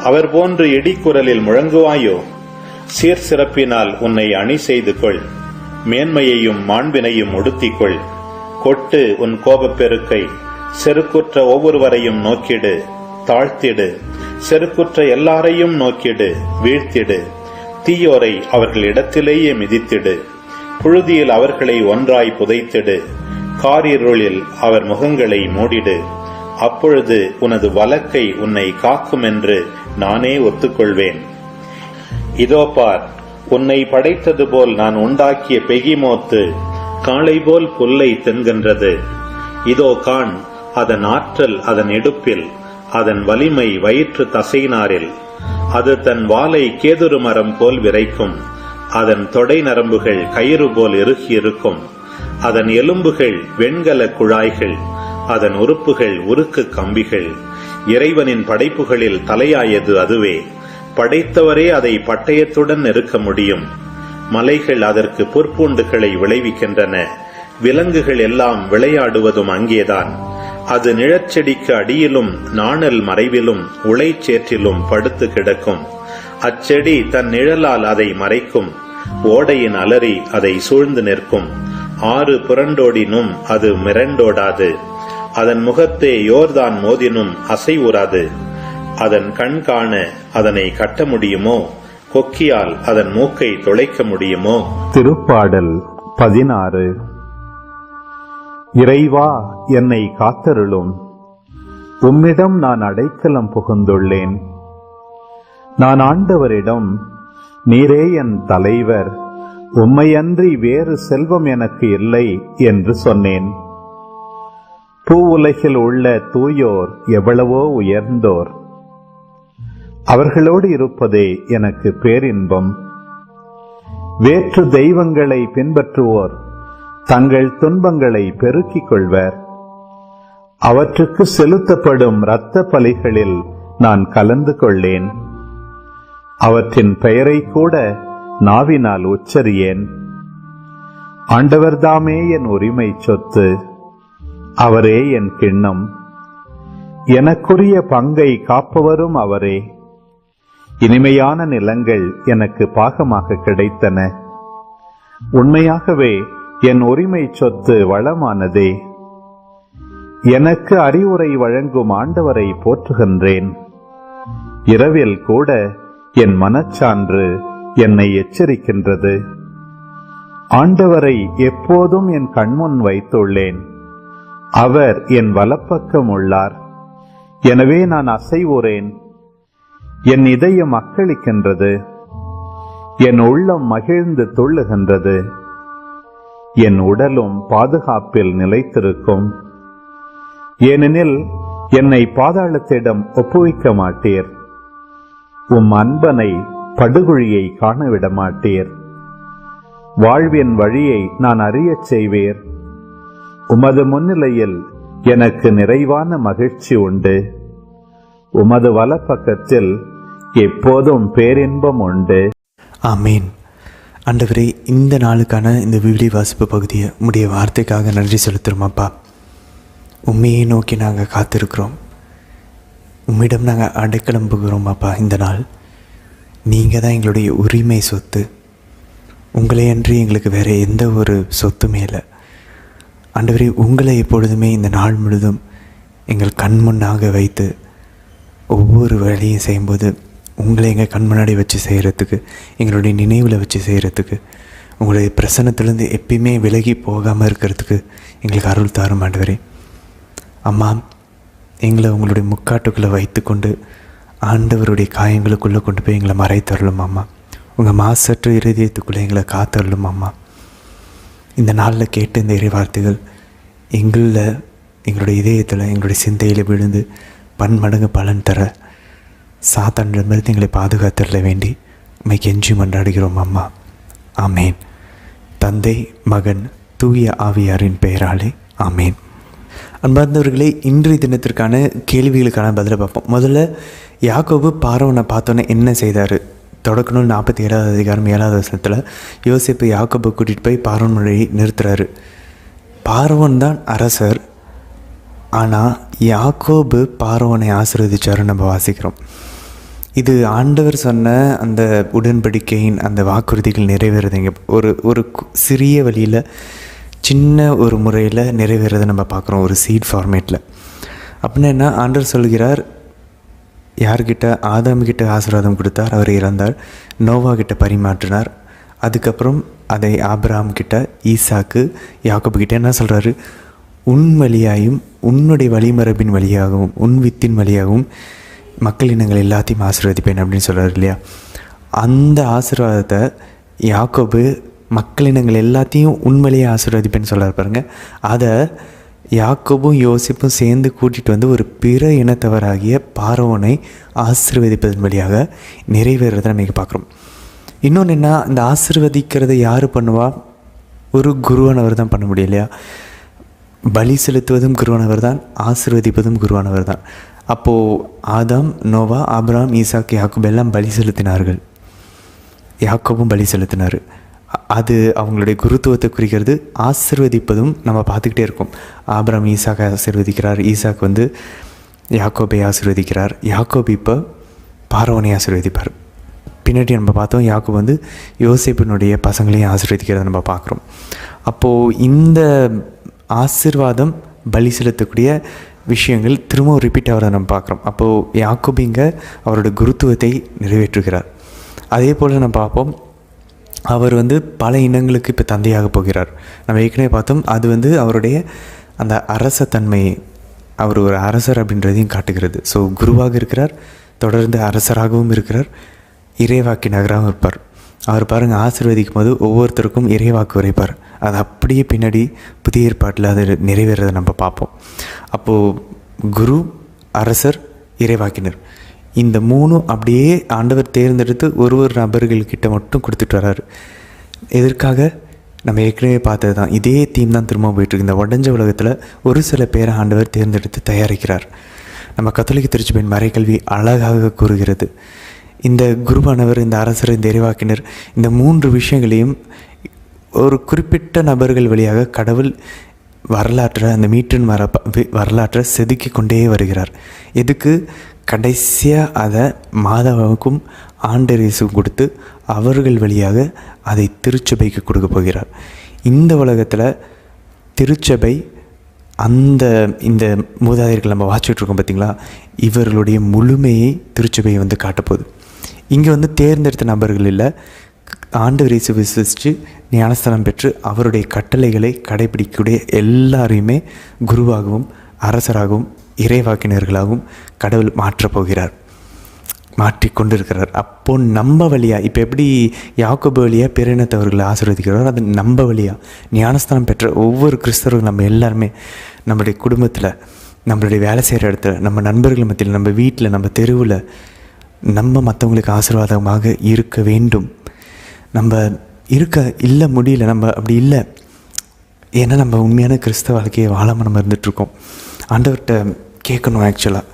அவர் போன்று இடிக்குரலில் முழங்குவாயோ? சீர் சிறப்பினால் உன்னை அணி செய்து கொள். மேன்மையையும் மாண்பினையும் உடுத்திக்கொள். கொட்டு உன் கோபப்பெருக்கை. செருக்குற்ற ஒவ்வொருவரையும் நோக்கிடு, தாழ்த்திடு. செருக்குற்ற எல்லாரையும் நோக்கிடு, வீழ்த்திடு. தீயோரை அவர்களிடத்திலேயே மிதித்திடு. புழுதியில் அவர்களை ஒன்றாய் புதைத்திடு. காரிருளில் அவர் முகங்களை மூடிடு. அப்பொழுது உனது வலக்கை உன்னை காக்கும் என்று நானே ஒத்துக்கொள்வேன். இதோ பார், உன்னை படைத்தது போல் நான் உண்டாக்கிய பெகிமோத்து காளை போல் புல்லை தின்கின்றது. இதோ காண், அதன் ஆற்றல் அதன் இடுப்பில், அதன் வலிமை வயிற்று தசைநாரில். அது தன் வாலை கேதுரு மரம் போல் விரைக்கும். அதன் தொடை நரம்புகள் கயிறு போல் இறுகியிருக்கும். அதன் எலும்புகள் வெண்கல குழாய்கள். அதன் உறுப்புகள் உருக்கு கம்பிகள். இறைவனின் படைப்புகளில் தலையாயது அதுவே. படைத்தவரே அதை பட்டயத்துடன் நெருக்க முடியும். மலைகள் அதற்கு பொற்பூண்டுகளை விளைவிக்கின்றன. விலங்குகள் எல்லாம் விளையாடுவதும் அங்கேதான். அது நிழற்செடிக்கு அடியிலும் நாணல் மறைவிலும் உளைச்சேற்றிலும் படுத்து கிடக்கும். அச்செடி தன் நிழலால் அதை மறைக்கும். ஓடையின் அலறி அதை சூழ்ந்து நிற்கும். ஆறு புரண்டோடினும் அது மிரண்டோடாது. அதன் முகத்தே யோர்தான் மோதினும் அசைவுறாது. அதன் கண் காண அதனை கட்ட முடியுமோ? கொக்கியால் அதன் மூக்கை துளைக்க முடியுமோ? திருப்பாடல் 16. இறைவா, என்னை காத்தருளும். உம்மிடம் நான் அடைக்கலம் புகுந்துள்ளேன். நான் ஆண்டவரிடம், நீரே என் தலைவர், உம்மையன்றி வேறு செல்வம் எனக்கு இல்லை என்று சொன்னேன். பூவுலகில் உள்ள தூயோர் எவ்வளவோ உயர்ந்தோர். அவர்களோடு இருப்பதே எனக்கு பேரின்பம். வேற்று தெய்வங்களை பின்பற்றுவோர் தங்கள் துன்பங்களை பெருக்கிக் கொள்வர். அவற்றுக்கு செலுத்தப்படும் இரத்த பலிகளில் நான் கலந்து கொள்ளேன். அவற்றின் பெயரை கூட நாவினால் உச்சரியேன். ஆண்டவர்தாமே என் உரிமை சொத்து, அவரே என் கிண்ணம். எனக்குரிய பங்கை காப்பவரும் அவரே. இனிமையான நிலங்கள் எனக்கு பாகமாக கிடைத்தன. உண்மையாகவே என் உரிமை சொத்து வளமானதே. எனக்கு அறிவுரை வழங்கும் ஆண்டவரை போற்றுகின்றேன். இரவில் கூட என் மனச்சான்று என்னை எச்சரிக்கின்றது. ஆண்டவரை எப்போதும் என் கண்முன் வைத்துள்ளேன். அவர் என் வலப்பக்கம் உள்ளார். எனவே நான் அசைவுறேன். என் இதயம் அக்களிக்கின்றது, என் உள்ளம் மகிழ்ந்து துள்ளுகின்றது. என் உடலும் பாதுகாப்பில் நிலைத்திருக்கும். ஏனெனில் என்னை பாதாளத்திடம் ஒப்புவிக்க மாட்டீர். உம் அன்பனை படுகுழியை காணவிட மாட்டீர். வாழ்வின் வழியை நான் அறியச் செய்வீர். உமது முன்னிலையில் எனக்கு நிறைவான மகிழ்ச்சி உண்டு. உமது வலப்பக்கத்தில் எப்போதும் பேரின்பம் உண்டு. ஆமீன். ஆண்டவரே, இந்த நாளுக்கான இந்த வீடியோ வாசிப்பு பகுதியை உம்முடைய வார்த்தைக்காக நன்றி செலுத்துகிறோம் அப்பா. உண்மையை நோக்கி நாங்கள் காத்திருக்கிறோம். உம்மிடம் நாங்கள் அடைக்கலம் புகிறோம் அப்பா. இந்த நாள் நீங்கள் தான் எங்களுடைய உரிமை சொத்து. உங்களை அன்றி எங்களுக்கு வேறு எந்த ஒரு சொத்துமே இல்லை. ஆண்டவரே, உங்களை எப்பொழுதுமே இந்த நாள் முழுதும் எங்கள் கண் முன்னாக வைத்து ஒவ்வொரு வேலையும் செய்யும்போது உங்களை எங்கள் கண் முன்னாடி வச்சு செய்கிறதுக்கு, எங்களுடைய நினைவில் வச்சு செய்கிறதுக்கு, உங்களுடைய பிரசன்னத்திலேருந்து எப்பயுமே விலகி போகாமல் இருக்கிறதுக்கு எங்களுக்கு அருள் தாரும் ஆண்டவரே. அம்மா, எங்களை உங்களுடைய முக்காட்டுக்குள்ளே வைத்து கொண்டு ஆண்டவருடைய காயங்களுக்குள்ளே கொண்டு போய் எங்களை மறைத்தருளும் அம்மா. உங்கள் மாசற்ற இருதயத்துக்குள்ளே எங்களை காத்தருளும் அம்மா. இந்த நாளில் கேட்ட இந்த இறைவார்த்தைகள் எங்களுடைய இதயத்தில், எங்களுடைய சிந்தையில் விழுந்து பன்மடங்கு பலன் தர சாத்தானிடமிருந்து எங்களை பாதுகாத்தரல வேண்டி உம்மை கெஞ்சி மன்றாடுகிறோம் அம்மா. ஆமேன். தந்தை, மகன், தூய ஆவியாரின் பெயராலே ஆமேன். அன்பார்ந்தவர்களே, இன்றைய தினத்திற்கான கேள்விகளுக்கான பதிலை பார்ப்போம். முதல்ல யாக்கோபு பார்வோனை பார்த்தோன்னே என்ன செய்தார்? தொடக்க நூல் 47வது அதிகாரம் 7வது வசனத்தில் யோசேப்பு யாக்கோபை கூட்டிகிட்டு போய் பார்வோன் முன்னாடி நிறுத்துறாரு. பார்வோன் தான் அரசர், ஆனால் யாக்கோபு பார்வோனை ஆசீர்வதிச்சாருன்னு நம்ம வாசிக்கிறோம். இது ஆண்டவர் சொன்ன அந்த உடன்படிக்கையின் அந்த வாக்குறுதிகள் நிறைவேறதுங்க ஒரு சிறிய வழியில், சின்ன ஒரு முறையில் நிறைவேறதை நம்ம பார்க்குறோம், ஒரு சீட் ஃபார்மேட்டில். அப்படின்னா என்ன? ஆண்டவர் சொல்கிறார், யார்கிட்ட? ஆதாம்கிட்ட ஆசீர்வாதம் கொடுத்தார், அவர் இறந்தார். நோவா கிட்ட பரிமாற்றினார். அதுக்கப்புறம் அதை ஆபிரகாம் கிட்ட, ஈசாக்கு, யாக்கோபு கிட்ட என்ன சொல்கிறாரு? உன் வழியாயும் உன்னுடைய வழிமரபின் வழியாகவும் உன் வித்தின் வழியாகவும் மக்கள் இனங்கள் எல்லாத்தையும் ஆசீர்வதிப்பேன் அப்படின்னு சொல்கிறார் இல்லையா? அந்த ஆசீர்வாதத்தை யாக்கோபு மக்கள் இனங்கள் எல்லாத்தையும் உண்மையிலேயே ஆசீர்வதிப்பேன்னு சொல்கிறார் பாருங்க. அதை யாக்கோபும் யோசிப்பும் சேர்ந்து கூட்டிகிட்டு வந்து ஒரு பிற இனத்தவராகிய பார்வோனை ஆசீர்வதிப்பதன் வழியாக நிறைவேறதை நம்ம பார்க்குறோம். இன்னொன்று என்ன? இந்த ஆசீர்வதிக்கிறதை யார் பண்ணுவா? ஒரு குருவானவர் தான் பண்ண முடியும் இல்லையா? பலி செலுத்துவதும் குருவானவர் தான், ஆசீர்வதிப்பதும் குருவானவர் தான். அப்போது ஆதாம், நோவா, ஆபிரகாம், ஈசாக்கு, யாக்கோபு எல்லாம் பலி செலுத்தினார்கள். யாக்கோபும் பலி செலுத்தினார். அது அவங்களுடைய குருத்துவத்தை குறிக்கிறது. ஆசீர்வதிப்பதும் நம்ம பார்த்துக்கிட்டே இருக்கோம். ஆபிரகாம் ஈசாக்கை ஆசீர்வதிக்கிறார், ஈசாக்கு வந்து யாக்கோபை ஆசீர்வதிக்கிறார், யாக்கோபு இப்போ பார்வோனை ஆசீர்வதிப்பார். பின்னாடி நம்ம பார்த்தோம், யாக்கோபு வந்து யோசேப்பினுடைய பசங்களையும் ஆசீர்வதிக்கிறத நம்ம பார்க்குறோம். அப்போது இந்த ஆசீர்வாதம், பலி செலுத்தக்கூடிய விஷயங்கள் திரும்பவும் ரிப்பீட் ஆகிறத நம்ம பார்க்குறோம். அப்போது யாக்கோபு இங்கே அவரோட குருத்துவத்தை நிறைவேற்றுகிறார். அதே போல் நம்ம பார்ப்போம், அவர் வந்து பல இனங்களுக்கு இப்போ தந்தையாக போகிறார். நம்ம ஏற்கனவே பார்த்தோம், அது வந்து அவருடைய அந்த அரசத்தன்மையை, அவர் ஒரு அரசர் அப்படின்றதையும் காட்டுகிறது. ஸோ குருவாக இருக்கிறார், தொடர்ந்து அரசராகவும் இருக்கிறார், இறைவாக்கி நகராகவும் இருப்பார். அவர் பாருங்கள், ஆசீர்வதிக்கும் போது ஒவ்வொருத்தருக்கும் இறைவாக்கு உரைப்பார். அது அப்படியே பின்னாடி புதிய ஏற்பாட்டில் அது நிறைவேறதை நம்ம பார்ப்போம். அப்போது குரு, அரசர், இறைவாக்கினர், இந்த மூணும் அப்படியே ஆண்டவர் தேர்ந்தெடுத்து ஒரு நபர்கள்கிட்ட மட்டும் கொடுத்துட்டு வர்றாரு. எதற்காக? நம்ம ஏற்கனவே பார்த்தது தான், இதே தீம் தான் திரும்ப போயிட்டுருக்கு. இந்த உடஞ்ச உலகத்தில் ஒரு சில பேரை ஆண்டவர் தேர்ந்தெடுத்து தயாரிக்கிறார். நம்ம கத்தோலிக்க திருச்சபையின் மறைக்கல்வி அழகாக கூறுகிறது. இந்த குருவானவர், இந்த அரசர், இந்த இறைவாக்கினர், இந்த 3 விஷயங்களையும் ஒரு குறிப்பிட்ட நபர்கள் வழியாக கடவுள் வரலாற்றை, அந்த மீட்டின் வரலாற்றை செதுக்கி கொண்டே வருகிறார். எதுக்கு? கடைசியாக அதை மாதாவுக்கும் ஆண்டரேசுக்கும் கொடுத்து அவர்கள் வழியாக அதை திருச்சபைக்கு கொடுக்க போகிறார். இந்த உலகத்தில் திருச்சபை இந்த மூதாதையர்கள் நம்ம வாசிச்சுட்ருக்கோம் பார்த்திங்களா, இவர்களுடைய முழுமையை திருச்சபையை வந்து காட்டப்போகுது. இங்கே வந்து தேர்ந்தெடுத்த நபர்கள் இல்லை, ஆண்டவர் இயேசு விசுவசித்து ஞானஸ்தானம் பெற்று அவருடைய கட்டளைகளை கடைபிடிக்கக்கூடிய எல்லாரையுமே குருவாகவும் அரசராகவும் இறைவாக்கினர்களாகவும் கடவுள் மாற்றப் போகிறார், மாற்றி கொண்டிருக்கிறார். அப்போது நம்ம வழியாக, இப்போ எப்படி யாக்கோபு வழியாக பிறனத்தவர்களை ஆசீர்வதிக்கிறாரோ, அது நம்ம வழியாக ஞானஸ்தானம் பெற்ற ஒவ்வொரு கிறிஸ்தவர்களும் நம்ம எல்லாருமே நம்மளுடைய குடும்பத்தில், நம்மளுடைய வேலை செய்கிற இடத்துல, நம்ம நண்பர்கள் மத்தியில், நம்ம வீட்டில், நம்ம தெருவில் நம்ம மற்றவங்களுக்கு ஆசீர்வாதமாக இருக்க வேண்டும். நம்ம இல்லை முடியல, நம்ம அப்படி இல்லை. ஏன்னா நம்ம உண்மையான கிறிஸ்தவ வாழ்க்கையை வாழாமல் நம்ம இருந்துகிட்ருக்கோம். ஆண்டவர்கிட்ட கேட்கணும். ஆக்சுவலாக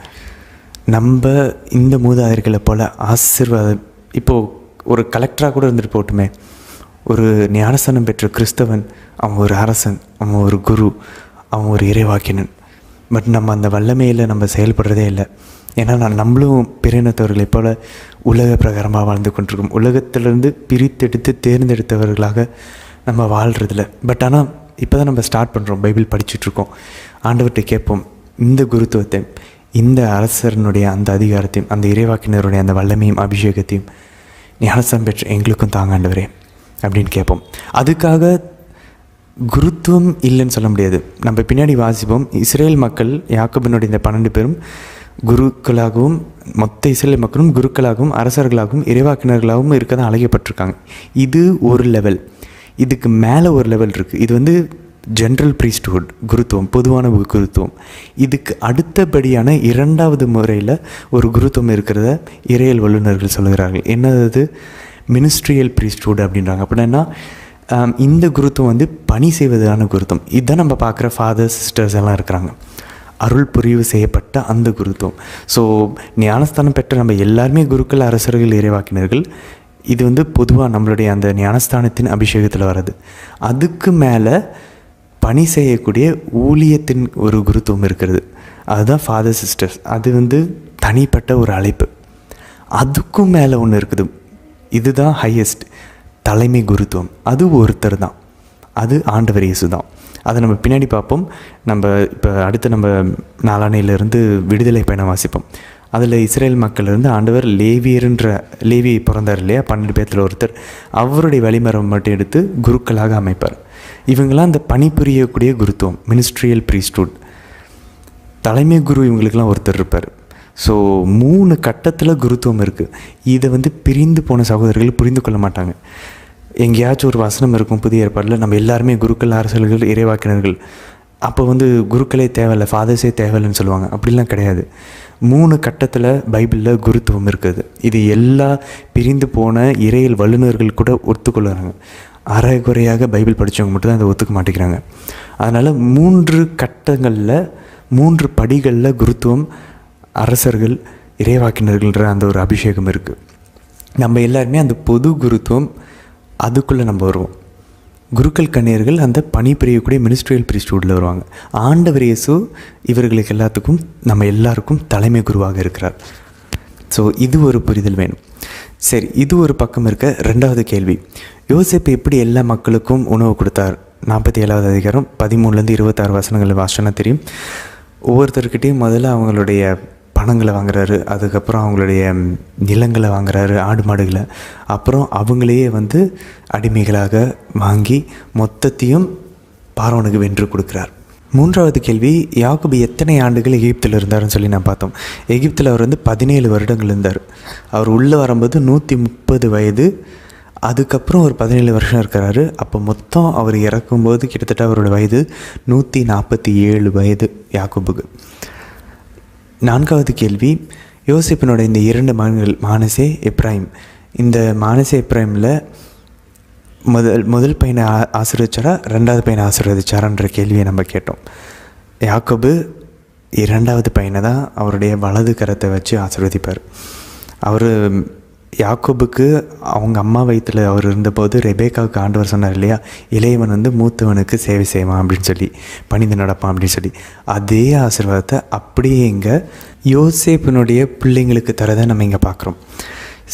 நம்ம இந்த மூதாதையர்களை போல் ஆசீர்வாதம், இப்போது ஒரு கலெக்டராக கூட இருந்துட்டு போட்டுமே, ஒரு ஞானஸ்தானம் பெற்ற கிறிஸ்தவன், அவன் ஒரு அரசன், அவன் ஒரு குரு, அவன் ஒரு இறைவாக்கினன். பட் நம்ம அந்த வல்லமையில் நம்ம செயல்படுறதே இல்லை. ஏன்னா நம்மளும் பிரினத்தவர்களை போல் உலக பிரகாரமாக வாழ்ந்து கொண்டிருக்கோம். உலகத்திலேருந்து பிரித்தெடுத்து தேர்ந்தெடுத்தவர்களாக நம்ம வாழ்கிறதில்ல. பட் ஆனால் இப்போ தான் நம்ம ஸ்டார்ட் பண்ணுறோம், பைபிள் படிச்சுட்ருக்கோம். ஆண்டவர்கிட்ட கேட்போம், இந்த குருத்துவத்தை, இந்த அரசனுடைய அந்த அதிகாரத்தையும், அந்த இறைவாக்கினருடைய அந்த வல்லமையும் அபிஷேகத்தையும் ஞானஸ்தானம் பெற்ற எங்களுக்கும் தாங்க ஆண்டவரே அப்படின்னு கேட்போம். அதுக்காக குருத்துவம் இல்லைன்னு சொல்ல முடியாது. நம்ம பின்னாடி வாசிப்போம், இஸ்ரேல் மக்கள் யாக்கோபினுடைய இந்த 12 பேரும் குருக்களாகவும், மொத்த இஸ்ரேல் மக்களும் குருக்களாகவும் அரசர்களாகவும் இறைவாக்கினர்களாகவும் இருக்க தான் அழைக்கப்பட்டிருக்காங்க. இது ஒரு லெவல். இதுக்கு மேலே ஒரு லெவல் இருக்குது. இது வந்து ஜென்ரல் ப்ரீஸ்ட்ஹுட், குருத்துவம், பொதுவான குருத்துவம். இதுக்கு அடுத்தபடியான 2வது முறையில் ஒரு குருத்துவம் இருக்கிறத இறையியல் வல்லுநர்கள் சொல்கிறார்கள். என்னது? மினிஸ்ட்ரியல் ப்ரீஸ்ட்ஹுட் அப்படின்றாங்க. அப்படின்னா இந்த குருத்துவம் வந்து பணி செய்வதான குருத்துவம். இதுதான் நம்ம பார்க்குற ஃபாதர்ஸ், சிஸ்டர்ஸ் எல்லாம் இருக்கிறாங்க, அருள் புரிவு செய்யப்பட்ட அந்த குருத்துவம். ஸோ ஞானஸ்தானம் பெற்ற நம்ம எல்லாருமே குருக்கள், அரசர்கள், இறைவாக்கினர்கள். இது வந்து பொதுவாக நம்மளுடைய அந்த ஞானஸ்தானத்தின் அபிஷேகத்தில் வர்றது. அதுக்கு மேலே பணி செய்யக்கூடிய ஊழியத்தின் ஒரு குருத்துவம் இருக்கிறது. அதுதான் ஃபாதர், சிஸ்டர்ஸ். அது வந்து தனிப்பட்ட ஒரு அழைப்பு. அதுக்கும் மேலே ஒன்று இருக்குது. இதுதான் ஹையஸ்ட் தலைமை குருத்துவம். அது ஒருத்தர் தான், அது ஆண்டவர் இயேசு தான். அதை நம்ம பின்னாடி பார்ப்போம். நம்ம இப்போ அடுத்து நம்ம நாளானையிலேருந்து விடுதலை பயணம் வாசிப்போம். அதில் இஸ்ரேல் மக்கள்லேருந்து ஆண்டவர் லேவி பிறந்தார் இல்லையா, 12 பேர்த்தில் ஒருத்தர். அவருடைய வழிமரம் மட்டும் எடுத்து குருக்களாக அமைப்பார். இவங்களாம் அந்த பணிபுரியக்கூடிய குருத்துவம், மினிஸ்ட்ரியல் ப்ரீஸ்ட்ஹுட். தலைமை குரு இவங்களுக்கெல்லாம் ஒருத்தர் இருப்பார். ஸோ 3 கட்டத்தில் குருத்துவம் இருக்குது. இதை வந்து பிரிந்து போன சகோதரர்கள் புரிந்து கொள்ள மாட்டாங்க. எங்கேயாச்சும் ஒரு வசனம் இருக்கும் புதிய ஏற்பாடில், நம்ம எல்லாருமே குருக்கள், அரசர்கள், இறைவாக்கினர்கள். அப்போ வந்து குருக்களே தேவையில்லை, ஃபாதர்ஸே தேவையில்லைன்னு சொல்லுவாங்க. அப்படிலாம் கிடையாது. 3 கட்டத்தில் பைபிளில் குருத்துவம் இருக்குது. இது எல்லா பிரிந்து போன இறையியல் வல்லுநர்கள் கூட ஒத்துக்கொள்ளுறாங்க. அரைகுறையாக பைபிள் படித்தவங்க மட்டும்தான் அதை ஒத்துக்க மாட்டேங்கிறாங்க. அதனால் 3 கட்டங்களில், 3 படிகளில் குருத்துவம், அரசர்கள், இறைவாக்கினர்கள்ன்ற அந்த ஒரு அபிஷேகம் இருக்குது. நம்ம எல்லாருமே அந்த பொது குருத்துவம் அதுக்குள்ளே நம்ம வருவோம். குருக்கள், கன்னியர்கள் அந்த பணி புரியக்கூடிய மினிஸ்ட்ரியல் ப்ரீஸ்ட்ஹுட்டில் வருவாங்க. ஆண்டவர் இயேசு இவர்களுக்கு எல்லாத்துக்கும், நம்ம எல்லாருக்கும் தலைமை குருவாக இருக்கிறார். ஸோ இது ஒரு புரிதல் வேணும். சரி, இது ஒரு பக்கம் இருக்க. 2வது கேள்வி, யோசேப்பு எப்படி எல்லா மக்களுக்கும் உணவு கொடுத்தார்? 47வது அதிகாரம் 13லேருந்து 26 வசனங்கள் வாசனை தெரியும். ஒவ்வொருத்தர்கிட்டையும் முதல்ல அவங்களுடைய பணங்களை வாங்குறாரு, அதுக்கப்புறம் அவங்களுடைய நிலங்களை வாங்குறாரு, ஆடு மாடுகளை. அப்புறம் அவங்களையே வந்து அடிமைகளாக வாங்கி மொத்தத்தையும் பார்வோனுக்கு வென்று கொடுக்குறார். 3வது கேள்வி, யாக்கோபு எத்தனை ஆண்டுகள் எகிப்தில் இருந்தார்னு சொல்லி நான் பார்த்தோம். எகிப்தில் அவர் வந்து 17 வருடங்கள் இருந்தார். அவர் உள்ளே வரும்போது 130 வயது. அதுக்கப்புறம் ஒரு 17 வருஷம் இருக்கிறாரு. அப்போ மொத்தம் அவர் இறக்கும்போது கிட்டத்தட்ட அவரோட வயது 147 வயது யாக்கோபுக்கு. 4வது கேள்வி, யோசேப்பினோட இந்த 2 மகன்கள் மானசே, எப்ராயிம். இந்த மானசே, எப்ராயிமில் முதல் பையனை ஆசீர்வதிச்சாரா, 2வது பையனை ஆசீர்வதிச்சாரான்ற கேள்வியை நம்ம கேட்டோம். யாக்கோபு 2வது பையனை தான் அவருடைய வலது கரத்தை வச்சு ஆசீர்வதிப்பார். அவர் யாக்கோபுக்கு அவங்க அம்மா வயிற்றில் அவர் இருந்தபோது ரெபேக்காவுக்கு ஆண்டவர் சொன்னார் இல்லையா, இளையவன் வந்து மூத்தவனுக்கு சேவை செய்வான் அப்படின்னு சொல்லி, பணிந்து நடப்பான் அப்படின்னு சொல்லி. அதே ஆசீர்வாதத்தை அப்படியே இங்கே யோசேப்பினுடைய பிள்ளைங்களுக்கு தரதை நம்ம இங்கே பார்க்குறோம்.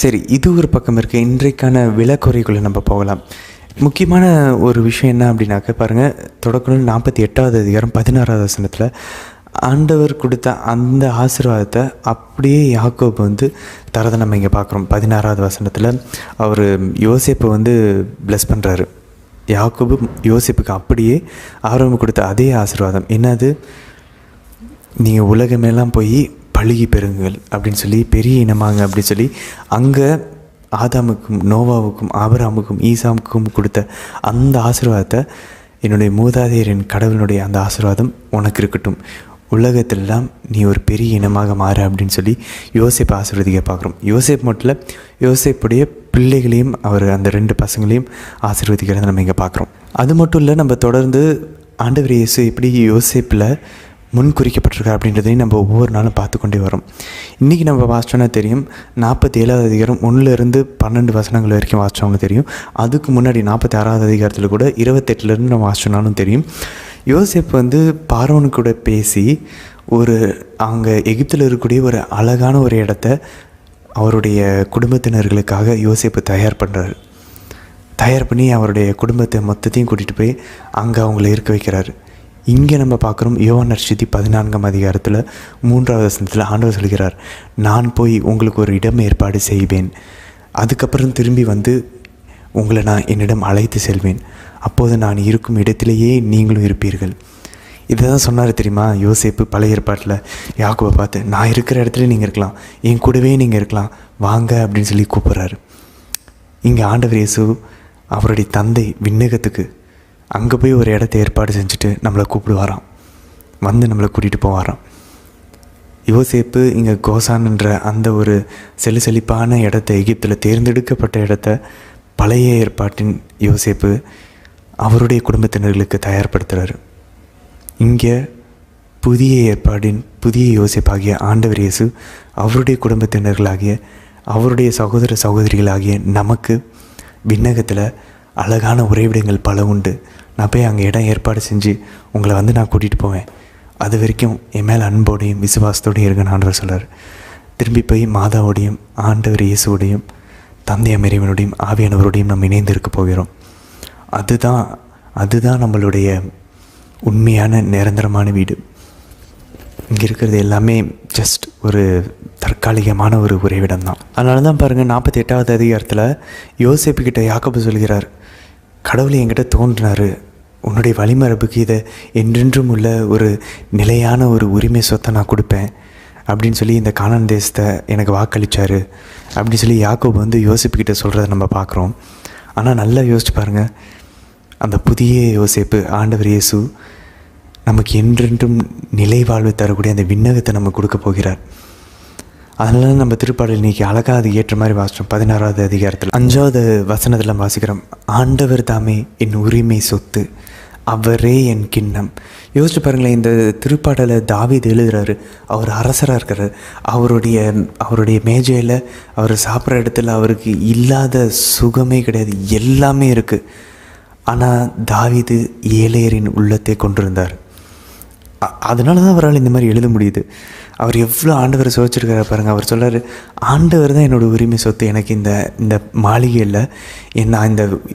சரி, இது ஒரு பக்கம் இருக்குது. இன்றைக்கான விலக்குறைக்குள்ளே நம்ம போகலாம். முக்கியமான ஒரு விஷயம் என்ன அப்படின்னாக்க பாருங்கள், தொடக்க நூல் 48வது அதிகாரம் 16வது வசனத்தில் ஆண்டவர் கொடுத்த அந்த ஆசீர்வாதத்தை அப்படியே யாக்கோபு வந்து தரதை நம்ம இங்கே பார்க்குறோம். 16வது வசனத்தில் அவர் யோசேப்பை வந்து ப்ளஸ் பண்ணுறாரு. யாக்கோபு யோசேப்புக்கு அப்படியே ஆரம்பம் கொடுத்த அதே ஆசீர்வாதம் என்னது, நீங்கள் உலகமெல்லாம் போய் பழுகி பெறுங்கள் அப்படின்னு சொல்லி, பெரிய இனமாங்க அப்படின்னு சொல்லி அங்கே ஆதாமுக்கும் நோவாவுக்கும் ஆபிரகாமுக்கும் ஈசாமுக்கும் கொடுத்த அந்த ஆசீர்வாதத்தை என்னுடைய மூதாதையரின் கடவுளுடைய அந்த ஆசீர்வாதம் உனக்கு இருக்கட்டும், உலகத்திலெல்லாம் நீ ஒரு பெரிய இனமாக மாறு அப்படின்னு சொல்லி யோசேப்பை ஆசீர்வதிக்க பார்க்குறோம். யோசேப் மட்டும் இல்லை, யோசேப்புடைய பிள்ளைகளையும் அவர் அந்த 2 பசங்களையும் ஆசீர்வதிக்கிறத நம்ம இங்கே பார்க்குறோம். அது மட்டும் இல்லை, நம்ம தொடர்ந்து ஆண்டவர் இயேசு எப்படி யோசேப்பில் முன்குறிக்கப்பட்டிருக்கார் அப்படின்றதையும் நம்ம ஒவ்வொரு நாளும் பார்த்து கொண்டே வரோம். இன்றைக்கி நம்ம வாசிச்சோன்னா தெரியும், 47வது அதிகாரம் 1-12 வசனங்கள் வரைக்கும் வாசித்தவங்க தெரியும். அதுக்கு முன்னாடி 46வது அதிகாரத்தில் கூட 28லேருந்து நம்ம வாசிச்சோன்னாலும் தெரியும். யோசேப் வந்து பார்வோனு கூட பேசி ஒரு அங்கே எகிப்தில் இருக்கக்கூடிய ஒரு அழகான ஒரு இடத்த அவருடைய குடும்பத்தினர்களுக்காக யோசேப்பு தயார் பண்ணுறாரு. தயார் பண்ணி அவருடைய குடும்பத்தை மொத்தத்தையும் கூட்டிகிட்டு போய் அங்கே அவங்கள இருக்க வைக்கிறாரு. இங்கே நம்ம பார்க்குறோம், யோவான் நற்செய்தி 14ஆம் அதிகாரத்தில் 3வது வசனத்தில் ஆண்டவர் சொல்கிறார், நான் போய் உங்களுக்கு ஒரு இடம் ஏற்பாடு செய்வேன், அதுக்கப்புறம் திரும்பி வந்து உங்களை நான் என்னிடம் அழைத்து செல்வேன், அப்போது நான் இருக்கும் இடத்திலேயே நீங்களும் இருப்பீர்கள். இதை தான் சொன்னார் தெரியுமா யோசேப்பு பழைய ஏற்பாட்டில் யாக்கோபை பார்த்து, நான் இருக்கிற இடத்துல நீங்கள் இருக்கலாம், என் கூடவே நீங்கள் இருக்கலாம், வாங்க அப்படின்னு சொல்லி கூப்பிட்றாரு. இங்கே ஆண்டவர் இயேசு அவருடைய தந்தை விண்ணகத்துக்கு அங்கே போய் ஒரு இடத்த ஏற்பாடு செஞ்சுட்டு நம்மளை கூப்பிடுவாராம், வந்து நம்மளை கூட்டிகிட்டு போவாராம். யோசேப்பு இங்கே கோசான்ன்ற அந்த ஒரு செழிப்பான இடத்த, எகிப்தில் தேர்ந்தெடுக்கப்பட்ட இடத்த பழைய ஏற்பாட்டின் யோசேப்பு அவருடைய குடும்பத்தினர்களுக்கு தயார்படுத்துகிறார். இங்கே புதிய ஏற்பாடின் புதிய யோசேப்பாகிய ஆண்டவர் இயேசு அவருடைய குடும்பத்தினர்களாகிய அவருடைய சகோதர சகோதரிகளாகிய நமக்கு விண்ணகத்தில் அழகான உறைவிடங்கள் பல உண்டு, நான் போய் அங்கே இடம் ஏற்பாடு செஞ்சு உங்களை வந்து நான் கூட்டிகிட்டு போவேன், அது வரைக்கும் என் மேலே அன்போடையும் விசுவாசத்தோடையும் இருக்குன்னு ஆண்டவர் சொல்கிறார். திரும்பி போய் மாதாவோடையும் ஆண்டவர் இயேசுவோடையும் தந்தை இறைவனோடையும் ஆவியானவரோடையும் நம்ம இணைந்து இருக்க போகிறோம். அதுதான் நம்மளுடைய உண்மையான நிரந்தரமான வீடு. இங்கே இருக்கிறது எல்லாமே ஜஸ்ட் ஒரு தற்காலிகமான ஒரு உறைவிடம் தான். அதனால தான் பாருங்கள், 48வது அதிகாரத்தில் யோசேப்புக்கிட்ட யாக்கோபு சொல்கிறார், கடவுளை என்கிட்ட தோன்றினார், உன்னுடைய வழிமரபுக்கு இதை என்றென்றும் உள்ள ஒரு நிலையான ஒரு உரிமை சொத்தை நான் கொடுப்பேன் அப்படின்னு சொல்லி இந்த கானான் தேசத்தை எனக்கு வாக்களித்தார் அப்படின்னு சொல்லி யாக்கோபு வந்து யோசேப்புக்கிட்ட சொல்கிறத நம்ம பார்க்குறோம். ஆனால் நல்லா யோசிச்சு பாருங்கள், அந்த புதிய யோசேப்பு ஆண்டவர் இயேசு நமக்கு என்றென்றும் நிலை வாழ்வு தரக்கூடிய அந்த விண்ணகத்தை நம்ம கொடுக்க போகிறார். அதனால நம்ம திருப்பாடல் இன்றைக்கி அழகாக அது ஏற்ற மாதிரி வாசித்தோம். 16வது அதிகாரத்தில் 5வது வசனத்தில் வாசிக்கிறோம், ஆண்டவர் தாமே என் உரிமை சொத்து, அவரே என் கிண்ணம். யோசிச்சு பாருங்களேன், இந்த திருப்பாடலை தாவீது எழுதுகிறாரு. அவர் அரசராக இருக்கிறார். அவருடைய மேஜையில் அவர் சாப்பிட்ற இடத்துல அவருக்கு இல்லாத சுகமே கிடையாது, எல்லாமே இருக்குது. ஆனால் தாவீது ஏழையரின் உள்ளத்தை கொண்டிருந்தார். அதனால தான் அவரால் இந்த மாதிரி எழுத முடியுது. அவர் எவ்வளோ ஆண்டவரை சோதிச்சிருக்காரு பாருங்கள். அவர் சொல்கிறார், ஆண்டவர் தான் என்னோடய உரிமை சொத்து, எனக்கு இந்த மாளிகையில்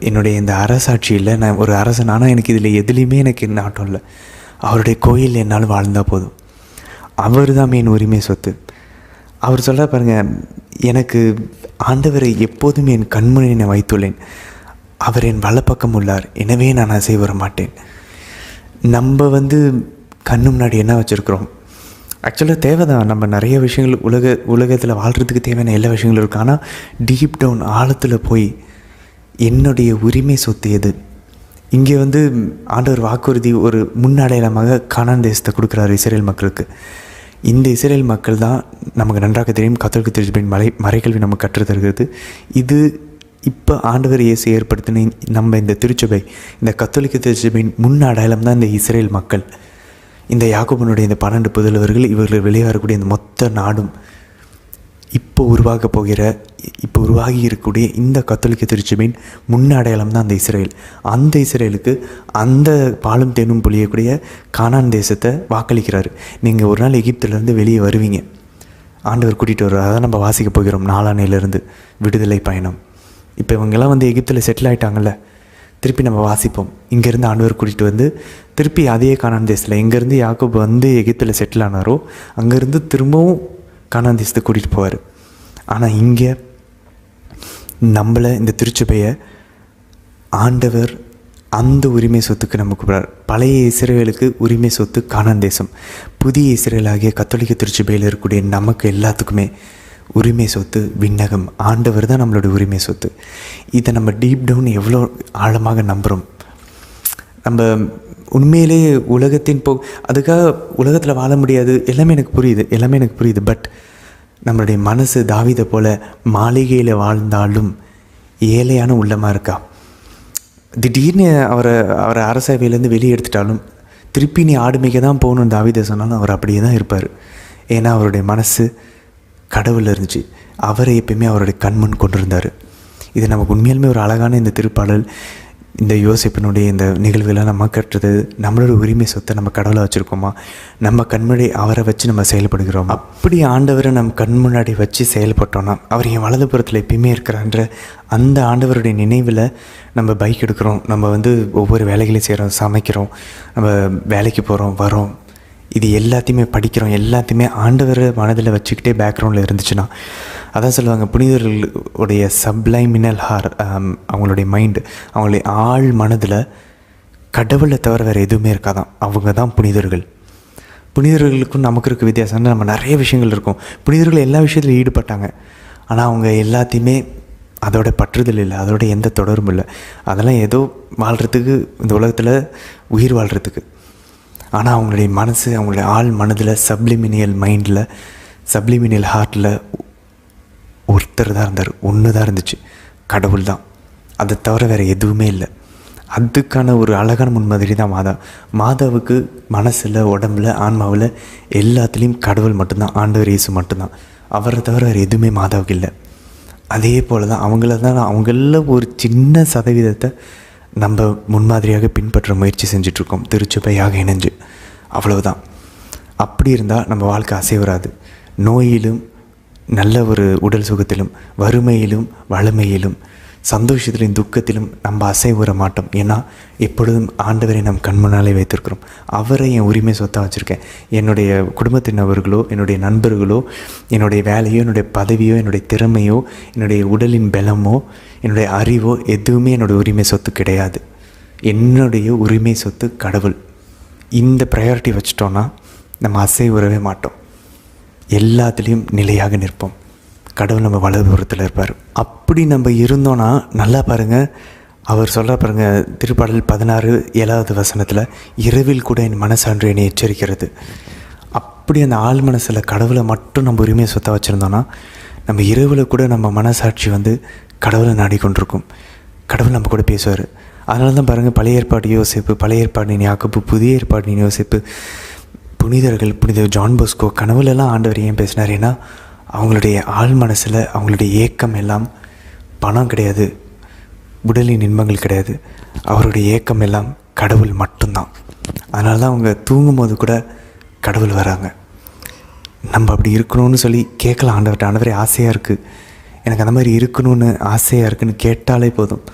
என்னுடைய இந்த அரசாட்சியில் நான் ஒரு அரசன், ஆனால் எனக்கு இதில் எதுலேயுமே எனக்கு நாட்டம் இல்லை, அவருடைய கோயில் என்னால் வாழ்ந்தால் போதும், அவர் தான் என் உரிமை சொத்து. அவர் சொல்ல பாருங்கள், எனக்கு ஆண்டவரை எப்போதும் என் கண்முனையை வைத்துள்ளேன், அவர் என் வலப்பக்கம் உள்ளார், எனவே நான் அசை வர மாட்டேன். நம்ம வந்து கண்ணு முன்னாடி என்ன வச்சுருக்குறோம்? ஆக்சுவலாக தேவை தான், நம்ம நிறைய விஷயங்கள் உலகத்தில் வாழ்கிறதுக்கு தேவையான எல்லா விஷயங்களும் இருக்குது. ஆனால் டீப் டவுன் ஆழத்தில் போய் என்னுடைய உரிமை சொத்து எது? இங்கே வந்து ஆண்டவர் வாக்குறுதி ஒரு முன்னடையாளமாக கானான் தேசத்தை கொடுக்குறாரு இஸ்ரேல் மக்களுக்கு. இந்த இஸ்ரேல் மக்கள் தான் நமக்கு நன்றாக தெரியும், கத்தோலிக்க திருச்சபையின் மறைக்கல்வி நம்ம கற்றுத்தருகிறது. இது இப்போ ஆண்டவர் இயேசு ஏற்படுத்தின நம்ம இந்த திருச்சபை, இந்த கத்தோலிக்க திருச்சபையின் முன் அடையாளம் தான் இந்த இஸ்ரேல் மக்கள். இந்த யாக்கோபனுடைய இந்த 12 புதல்வர்கள், இவர்கள் வெளியாகக்கூடிய இந்த மொத்த நாடும் இப்போ உருவாகி இருக்கக்கூடிய இந்த கத்தோலிக்க திருச்சபையின் முன் அடையாளம் தான் அந்த இஸ்ரேல். அந்த இஸ்ரேலுக்கு அந்த பாலும் தேனும் பொழியக்கூடிய கானான் தேசத்தை வாக்களிக்கிறாரு. நீங்கள் ஒரு நாள் எகிப்திலேருந்து வெளியே வருவீங்க, ஆண்டவர் கூட்டிகிட்டு வருவார். அதான் நம்ம வாசிக்க போகிறோம் 4ஆம் நாளிலிருந்து விடுதலை பயணம். இப்போ இவங்கெல்லாம் வந்து எகிப்தில் செட்டில் ஆகிட்டாங்கல்ல, திருப்பி நம்ம வாசிப்போம். இங்கேருந்து ஆண்டவர் கூட்டிகிட்டு வந்து திருப்பி அதே கானான் தேசத்தில் எங்கேருந்து யாக்கோபு வந்து எகிப்தில் செட்டில் ஆனாரோ அங்கேருந்து திரும்பவும் கானான் தேசத்துக்கு கூட்டிகிட்டு போவார். ஆனால் இங்கே நம்மளை இந்த திருச்சபையை ஆண்டவர் அந்த உரிமை சொத்துக்கு நம்ம கூப்பிட்றார். பழைய இஸ்ரவேலுக்கு உரிமை சொத்து கானான் தேசம். புதிய இஸ்ரவேலாகிய கத்தோலிக்க திருச்சபையில் இருக்கக்கூடிய நமக்கு எல்லாத்துக்குமே உரிமை சொத்து விண்ணகம். ஆண்டவர் தான் நம்மளோட உரிமை சொத்து. இதை நம்ம டீப் டவுன் எவ்வளோ ஆழமாக நம்புகிறோம். நம்ம உண்மையிலே உலகத்தின் அதுக்காக உலகத்தில் வாழ முடியாது, எல்லாமே எனக்கு புரியுது. பட் நம்மளுடைய மனசு தாவீதை போல் மாளிகையில் வாழ்ந்தாலும் ஏழையான உள்ளமாக இருக்கா? திடீர்னு அவரை அரசவையிலேருந்து வெளியே எடுத்துட்டாலும் திருப்பி நீ ஆடுமைக்க தான் போகணுன்னு தாவீதை சொன்னாலும் அவர் அப்படியே தான் இருப்பார். ஏன்னா அவருடைய மனசு கடவுளில் இருந்துச்சு. அவரை எப்பயுமே அவருடைய கண்முன் கொண்டு இருந்தார். இது நமக்கு உண்மையாலுமே ஒரு அழகான இந்த திருப்பாடல். இந்த யோசிப்பினுடைய இந்த நிகழ்வுகளை நம்ம கட்டுறது, நம்மளோட உரிமை சொத்தை நம்ம கடவுளை வச்சுருக்கோமா, நம்ம கண்முன்னாடி அவரை வச்சு நம்ம செயல்படுகிறோம். அப்படி ஆண்டவரை நம்ம கண் முன்னாடி வச்சு செயல்பட்டோன்னா அவர் என் வலதுபுறத்தில் எப்பயுமே இருக்கிறான்ற அந்த ஆண்டவருடைய நினைவில் நம்ம பைக் எடுக்கிறோம், நம்ம ஒவ்வொரு வேலைகளையும் செய்கிறோம், சமைக்கிறோம், நம்ம வேலைக்கு போகிறோம், வரோம், இது எல்லாத்தையுமே படிக்கிறோம், எல்லாத்தையுமே ஆண்டவரை மனதில் வச்சுக்கிட்டே பேக்ரவுண்டில் இருந்துச்சுன்னா, அதான் சொல்லுவாங்க புனிதர்களுடைய சப்ளைமினல் அவங்களுடைய மைண்டு, அவங்களுடைய ஆழ் மனதில் கடவுளை தவிர வேறு எதுவுமே இருக்காதான். அவங்க தான் புனிதர்கள். புனிதர்களுக்கும் நமக்கு இருக்க வித்தியாசம்னா நம்ம நிறைய விஷயங்கள் இருக்கும். புனிதர்கள் எல்லா விஷயத்துலையும் ஈடுபட்டாங்க. ஆனால் அவங்க எல்லாத்தையுமே அதோட பற்றுதல் இல்லை, அதோட எந்த தொடர்பும் இல்லை. அதெல்லாம் ஏதோ வாழ்கிறதுக்கு, இந்த உலகத்தில் உயிர் வாழ்கிறதுக்கு. ஆனால் அவங்களுடைய மனசு, அவங்களுடைய ஆள் மனதில் சப்ளிமினியல் மைண்டில், சப்ளிமினியல் ஹார்ட்டில் ஒருத்தர் தான் இருந்தார், ஒன்று தான் இருந்துச்சு, கடவுள் தான். அதை தவிர வேறு எதுவுமே இல்லை. அதுக்கான ஒரு அழகான முன்மாதிரி தான் மாதாவுக்கு மனசில், உடம்பில், ஆன்மாவில் எல்லாத்துலேயும் கடவுள் மட்டும்தான், ஆண்டவர் இயேசு மட்டும்தான். அவரை தவிர வேறு எதுவுமே மாதாவுக்கு இல்லை. அதே போல் தான் அவங்கள ஒரு சின்ன சதவீதத்தை நம்ம முன்மாதிரியாக பின்பற்ற முயற்சி செஞ்சிட்ருக்கோம், திருச்சபையாக இணைஞ்சு. அவ்வளவுதான். அப்படி இருந்தால் நம்ம வாழ்க்கை அசைவராது. நோயிலும் நல்ல ஒரு உடல் சுகத்திலும், வறுமையிலும் வளமையிலும், சந்தோஷத்திலும் துக்கத்திலும் நம்ம அசைவுற மாட்டோம். ஏன்னா எப்பொழுதும் ஆண்டவரை நம் கண்முன்னாலே வைத்திருக்கிறோம். அவரை என் உரிமை சொத்தாக வச்சுருக்கேன். என்னுடைய குடும்பத்தினவர்களோ, என்னுடைய நண்பர்களோ, என்னுடைய வேலையோ, என்னுடைய பதவியோ, என்னுடைய திறமையோ, என்னுடைய உடலின் பலமோ, என்னுடைய அறிவோ எதுவுமே என்னுடைய உரிமை சொத்து கிடையாது. என்னுடைய உரிமை சொத்து கடவுள். இந்த ப்ரையாரிட்டி வச்சிட்டோன்னா நம்ம அசைவுறவே மாட்டோம், எல்லாத்துலேயும் நிலையாக நிற்போம். கடவுள் நம்ம வலதுபுறத்தில் இருப்பார். அப்படி நம்ம இருந்தோன்னா நல்லா பாருங்கள், அவர் சொல்ல பாருங்கள், திருப்பாடல் 16:7 இரவில் கூட என் மனசான்று என்னை எச்சரிக்கிறது. அப்படி அந்த ஆள் மனசில் கடவுளை மட்டும் நம்ம உரிமையை சொத்த வச்சுருந்தோன்னா நம்ம இரவில் கூட நம்ம மனசாட்சி கடவுளை நாடிக்கொண்டிருக்கும். கடவுள் நம்ம கூட பேசுவார். அதனால தான் பாருங்கள், பழைய ஏற்பாடு யோசிப்பு, பழைய ஏற்பாடின் யாக்கோபு, புதிய ஏற்பாடின் யோசிப்பு, புனிதர்கள், புனித ஜான் போஸ்கோ, கனவுலெல்லாம் ஆண்டவர் ஏன் பேசினார்? ஏன்னா அவங்களுடைய ஆள் மனசில் அவங்களுடைய ஏக்கம் எல்லாம் பணம் கிடையாது, உடலின் இன்பங்கள் கிடையாது, அவருடைய ஏக்கம் எல்லாம் கடவுள் மட்டும்தான். அதனால தான் அவங்க தூங்கும் போது கூட கடவுள் வராங்க. நம்ம அப்படி இருக்கணும்னு சொல்லி கேட்கலாம் ஆண்டவர்கிட்ட. ஆண்டவரே ஆசையாக இருக்குது, எனக்கு அந்த மாதிரி இருக்கணும்னு ஆசையாக இருக்குதுன்னு கேட்டாலே போதும்,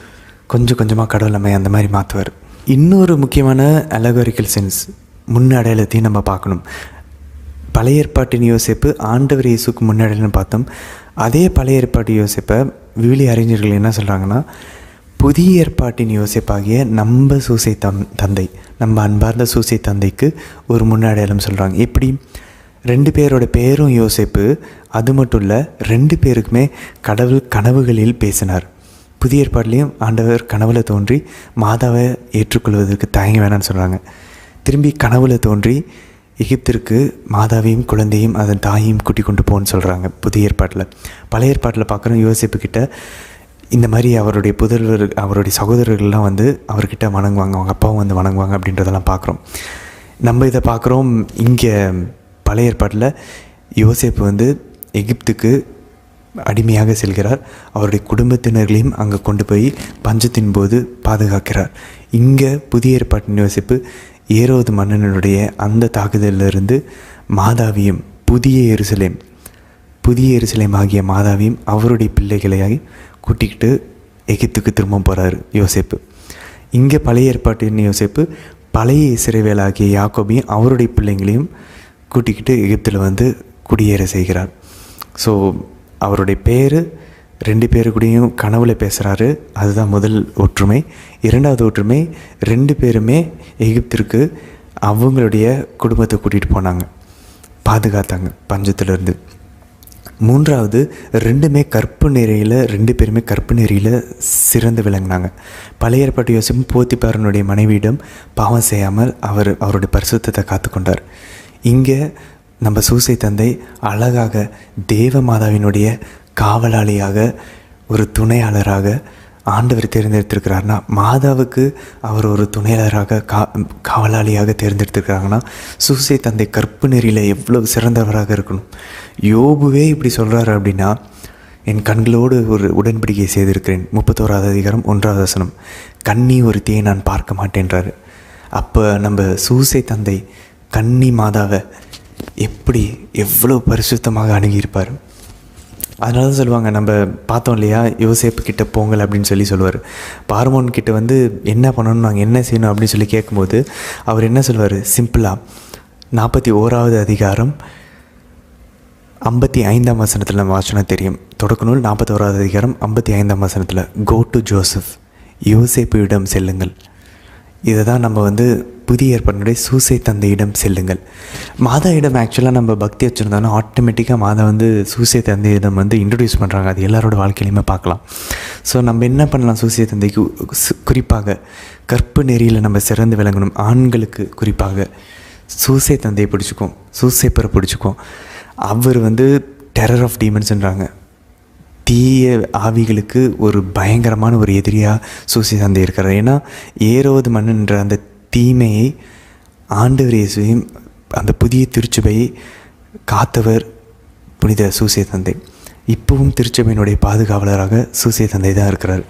கொஞ்சம் கொஞ்சமாக கடவுள் நம்ம அந்த மாதிரி மாற்றுவார். இன்னொரு முக்கியமான அலகோரிக்கல் சென்ஸ், முன்னடையாளத்தையும் நம்ம பார்க்கணும். பழைய ஏற்பாட்டின் யோசிப்பு ஆண்டவர் இயேசுக்கு முன்னடையாளம்னு பார்த்தோம். அதே பழைய ஏற்பாட்டு யோசிப்பை விவிலிய அறிஞர்கள் என்ன சொல்கிறாங்கன்னா, புதிய ஏற்பாட்டின் யோசிப்பாகிய நம்ம சூசை தந்தை, நம்ம அன்பார்ந்த சூசை தந்தைக்கு ஒரு முன்னடையாளம் சொல்கிறாங்க. எப்படி? 2 பேரோட பேரும் யோசிப்பு. அது மட்டும் இல்லை, 2 பேருக்குமே கடவுள் கனவுகளில் பேசினார். புதிய ஏற்பாட்டிலையும் ஆண்டவர் கனவுல தோன்றி மாதாவை ஏற்றுக்கொள்வதற்கு தயங்க வேணான்னு சொல்கிறாங்க. திரும்பி கனவுல தோன்றி எகிப்திற்கு மாதாவையும் குழந்தையும் அதன் தாயையும் கூட்டி கொண்டு போன்னு சொல்கிறாங்க புதிய ஏற்பாட்டில். பழைய ஏற்பாட்டில் பார்க்குறோம், யோசேப்புக்கிட்ட இந்த மாதிரி அவருடைய புதல்வர், அவருடைய சகோதரர்கள்லாம் அவர்கிட்ட வணங்குவாங்க, அவங்க அப்பாவும் வணங்குவாங்க அப்படின்றதெல்லாம் பார்க்குறோம். நம்ம இதை பார்க்குறோம். இங்கே பழைய ஏற்பாட்டில் யோசேப்பு எகிப்துக்கு அடிமையாக செல்கிறார். அவருடைய குடும்பத்தினர்களையும் அங்கே கொண்டு போய் பஞ்சத்தின் போது பாதுகாக்கிறார். இங்கே புதிய ஏற்பாட்டின் யோசிப்பு ஏரோது மன்னனுடைய அந்த தாக்குதலிலிருந்து மாதாவையும் புதிய எருசலேம் ஆகிய மாதாவையும் அவருடைய பிள்ளைகளையாகி கூட்டிக்கிட்டு எகிப்துக்கு திரும்ப போகிறார் யோசேப்பு. இங்கே பழைய ஏற்பாட்டின் யோசேப்பு பழைய இஸ்ரவேலாகிய யாக்கோபையும் அவருடைய பிள்ளைங்களையும் கூட்டிக்கிட்டு எகிப்தில் வந்து குடியேற செய்கிறார். ஸோ அவருடைய பேர் 2 பேரு கூடயும் கனவுல பேசுகிறாரு. அதுதான் முதல் ஒற்றுமை. 2வது ஒற்றுமை, 2 பேருமே எகிப்திற்கு அவங்களுடைய குடும்பத்தை கூட்டிகிட்டு போனாங்க, பாதுகாத்தாங்க பஞ்சத்திலிருந்து. 3வது 2 பேருமே கற்பு நெறியில் சிறந்து விளங்கினாங்க. பழைய ஏற்பாட்டு யோசேப்பு போத்திபாரனுடைய மனைவியிடம் பாவம் செய்யாமல் அவருடைய பரிசுத்தத்தை காத்துக்கொண்டார். இங்கே நம்ம சூசை தந்தை அழகாக தேவ மாதாவினுடைய காவலாளியாக, ஒரு துணையாளராக ஆண்டவர் தேர்ந்தெடுத்திருக்கிறார்னா, மாதாவுக்கு அவர் ஒரு துணையாளராக காவலாளியாக தேர்ந்தெடுத்திருக்கிறாங்கன்னா, சூசை தந்தை கற்பு நெறியில் எவ்வளவு சிறந்தவராக இருக்கணும். யோபுவே இப்படி சொல்கிறாரு அப்படின்னா, என் கண்களோடு ஒரு உடன்படிக்கை செய்திருக்கிறேன். 31வது அதிகாரம் 1வது வசனம். கன்னி ஒருத்தியை நான் பார்க்க மாட்டேன்றாரு. அப்போ நம்ம சூசை தந்தை கன்னி மாதாவை எவ்வளோ பரிசுத்தமாக அணுகியிருப்பார். அதனால தான் சொல்லுவாங்க, நம்ம பார்த்தோம் இல்லையா, யோசேப்பு கிட்ட போங்கள் அப்படின்னு சொல்லுவார். பார்வோன் கிட்ட வந்து என்ன பண்ணணும், நாங்கள் என்ன செய்யணும் அப்படின்னு சொல்லி கேட்கும்போது அவர் என்ன சொல்லுவார், சிம்பிளாக 41வது அதிகாரம் 55ஆம் வசனத்தில் நம்ம வாசனம் தெரியும். தொடக்க நூல் 41வது அதிகாரம் 55ஆம் வசனத்தில், கோ டு ஜோசப், யோசேப்பிடம் செல்லுங்கள். இதை தான் நம்ம வந்து புதிய ஏற்பாட்டினுடைய சூசை தந்தையிடம் செல்லுங்கள். மாதா இடம் ஆக்சுவலாக நம்ம பக்தி வச்சுருந்தோன்னா ஆட்டோமேட்டிக்காக மாதா வந்து சூசை தந்தையிடம் வந்து இன்ட்ரடியூஸ் பண்ணுறாங்க. அது எல்லாரோட வாழ்க்கையிலையுமே பார்க்கலாம். ஸோ நம்ம என்ன பண்ணலாம், சூசை தந்தைக்கு குறிப்பாக கற்பு நெறியில் நம்ம சிறந்து விளங்கணும். ஆண்களுக்கு குறிப்பாக சூசை தந்தையை பிடிச்சிக்கும், சூசைப்பரை பிடிச்சிக்கும். அவர் வந்து டெரர் ஆஃப் டீமன்ஸ்ன்றாங்க, தீய ஆவிகளுக்கு ஒரு பயங்கரமான ஒரு எதிரியாக சூசை தந்தை இருக்கிறார். ஏன்னா ஏரோது மன்னன்ற அந்த தீமையை ஆண்டவர் இயேசுவையும் அந்த புதிய திருச்சபையை காத்தவர் புனித சூசை தந்தை. இப்பவும் திருச்சபையினுடைய பாதுகாவலராக சூசை தந்தை தான் இருக்கிறார்.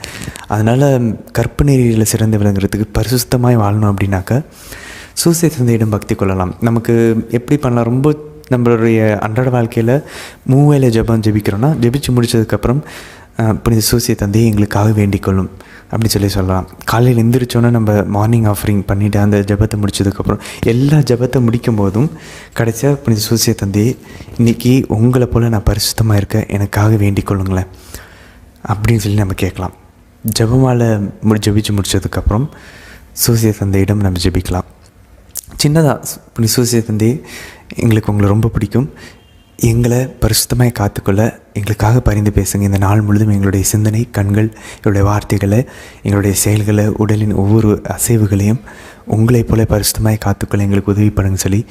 அதனால் கற்பு நெறியில் சிறந்து விளங்குறதுக்கு பரிசுத்தமாய் வாழணும் அப்படின்னாக்கா சூசை தந்தையிடம் பக்தி கொள்ளலாம். நமக்கு எப்படி பண்ணலாம், ரொம்ப நம்மளுடைய அன்றாட வாழ்க்கையில் 3 வேளை ஜெபம் ஜெபிக்கிறோன்னா, ஜெபிச்சு முடித்ததுக்கப்புறம் புனித சூசை தந்தையை எங்களுக்காக வேண்டிக்கொள்ளும் அப்படின்னு சொல்லலாம். காலையில் எந்திரிச்சோன்னே நம்ம மார்னிங் ஆஃபரிங் பண்ணிவிட்டு அந்த ஜெபத்தை முடித்ததுக்கப்புறம் எல்லா ஜெபத்தை முடிக்கும் போதும் கடைசியாக புனித சூசை தந்தையை, இன்றைக்கி உங்களை போல் நான் பரிசுத்தமாக இருக்க எனக்காக வேண்டிக் கொள்ளுங்களேன் அப்படின்னு சொல்லி நம்ம கேட்கலாம். ஜெபமாலை ஜெபிச்சு முடித்ததுக்கப்புறம் சூசை தந்தையிடம் நம்ம ஜெபிக்கலாம். சின்னதாக புனித சூசை தந்தை, எங்களுக்கு உங்களை ரொம்ப பிடிக்கும், எங்களை பரிசுத்தமாக காத்துக்கொள்ள எங்களுக்காக பரிந்து பேசுங்க. இந்த நாள் முழுதும் எங்களுடைய சிந்தனை, கண்கள், எங்களுடைய வார்த்தைகளை, எங்களுடைய செயல்களை, உடலின் ஒவ்வொரு அசைவுகளையும் உங்களைப் போல பரிசுத்தமாக காத்துக்கொள்ள எங்களுக்கு உதவி பண்ணுங்க சொல்லி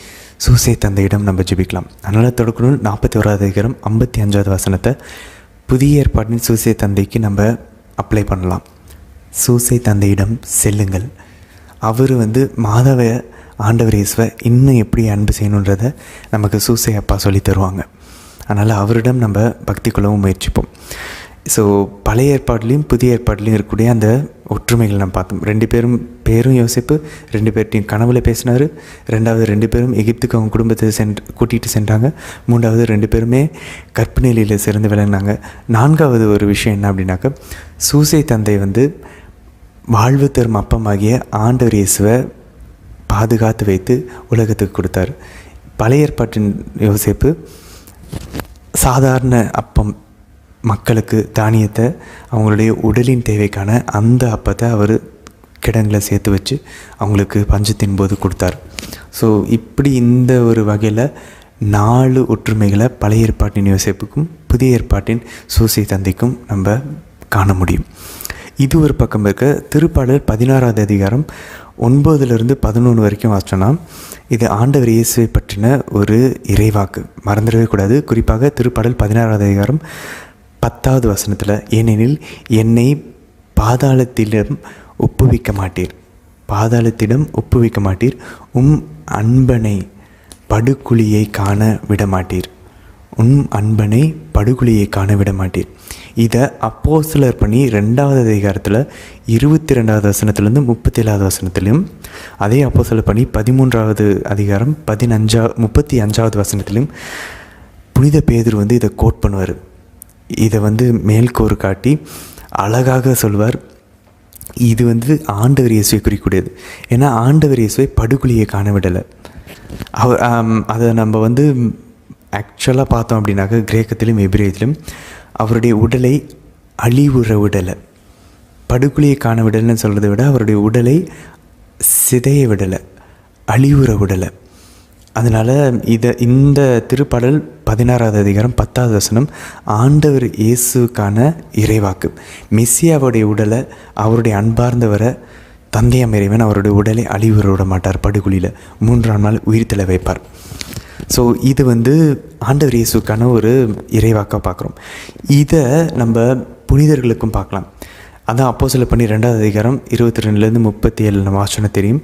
சூசை தந்தையிடம் நம்ம ஜெபிக்கலாம். அதனால் தொடக்கணும் 41வது அதிகாரம் 55வது வசனத்தை புதிய ஏற்பாட்டின் சூசை தந்தைக்கு நம்ம அப்ளை பண்ணலாம். சூசை தந்தையிடம் செல்லுங்கள். அவர் வந்து மாதாவை, ஆண்டவர் இயேசுவை இன்னும் எப்படி அன்பு செய்யணுன்றதை நமக்கு சூசை அப்பா சொல்லி தருவாங்க. அதனால் அவரிடம் நம்ம பக்தி கொள்ளவும் முயற்சிப்போம். ஸோ பழைய ஏற்பாட்லேயும் புதிய ஏற்பாட்லேயும் இருக்கக்கூடிய அந்த ஒற்றுமைகள் நம்ம பார்த்தோம். 2 பேரும் யோசேப்பு 2 பேர்ட்டையும் கனவுல பேசினார். 2வது 2 பேரும் எகிப்துக்கு அவங்க குடும்பத்தை கூட்டிகிட்டு சென்றாங்க. 3வது 2 பேருமே கற்பு நிலையில் சிறந்து விளங்கினாங்க. 4வது ஒரு விஷயம் என்ன அப்படின்னாக்கா, சூசை தந்தை வந்து வாழ்வு தரும் அப்பமாகிய ஆண்டவர் இயேசுவை பாதுகாத்து வைத்து உலகத்துக்கு கொடுத்தார். பழைய ஏற்பாட்டின் யோசேப்பு சாதாரண அப்பம், மக்களுக்கு தானியத்தை, அவங்களுடைய உடலின் தேவைக்கான அந்த அப்பத்தை அவர் கிடங்களை சேர்த்து வச்சு அவங்களுக்கு பஞ்சத்தின் போது கொடுத்தார். ஸோ இப்படி இந்த ஒரு வகையில் 4 ஒற்றுமைகளை பழைய ஏற்பாட்டின் யோசேப்புக்கும் புதிய ஏற்பாட்டின் சூசை தந்தைக்கும் நம்ம காண முடியும். இது ஒரு பக்கம் இருக்க. திருப்பாடல் 16வது அதிகாரம் 9லிருந்து 11 வரைக்கும் வாசிச்சோன்னா, இது ஆண்டவர் இயேசுவை பற்றின ஒரு இறைவாக்கு, மறந்துடவே கூடாது. குறிப்பாக திருப்பாடல் 16வது அதிகாரம் 10வது வசனத்தில், ஏனெனில் என்னை பாதாளத்திடம் ஒப்புவிக்க மாட்டீர், அன்பனை படுகுழியை காண விடமாட்டீர். இதை அப்போஸ்தலர் பணி 2வது அதிகாரத்தில் 22வது வசனத்துலேருந்து 37வது வசனத்திலையும், அதே அப்போஸ்தலர் பணி 13வது அதிகாரம் 35வது வசனத்திலையும் புனித பேதுரு வந்து இதை கோட் பண்ணுவார். இதை வந்து மேல்கோறு காட்டி அழகாக சொல்வார். இது வந்து ஆண்டவர் இயேசுவை குறிக்கூடியது. ஏன்னா ஆண்டவர் இயேசுவை படுகொலியை காண விடலை. அவர் அதை நம்ம வந்து ஆக்சுவலாக பார்த்தோம் அப்படின்னாக்க கிரேக்கத்திலும் எபிரேயத்திலும் அவருடைய உடலை அழிவுற விடலை. படுகொலியை காண விடலைன்னு சொல்கிறத விட அவருடைய உடலை சிதைய விடலை, அழிவுற விடலை. அதனால் இந்த திருப்பாடல் 16வது அதிகாரம் 10வது வசனம் ஆண்டவர் இயேசுக்கான இறைவாக்கு. மெஸ்ஸியாவுடைய உடலை, அவருடைய அன்பார்ந்தவரை தந்தையாம் இறைவன் அவருடைய உடலை அழிவுற விட மாட்டார், படுகொலியில் 3ஆம் நாள் உயிர்த்தெழ வைப்பார். ஸோ இது வந்து ஆண்டவர் இயேசுக்கான ஒரு இறைவாக்காக பார்க்குறோம். இதை நம்ம புனிதர்களுக்கும் பார்க்கலாம். அதான் அப்போஸ்தலர் பணி 2வது அதிகாரம் 22 37 நம்ம வாசனம் தெரியும்.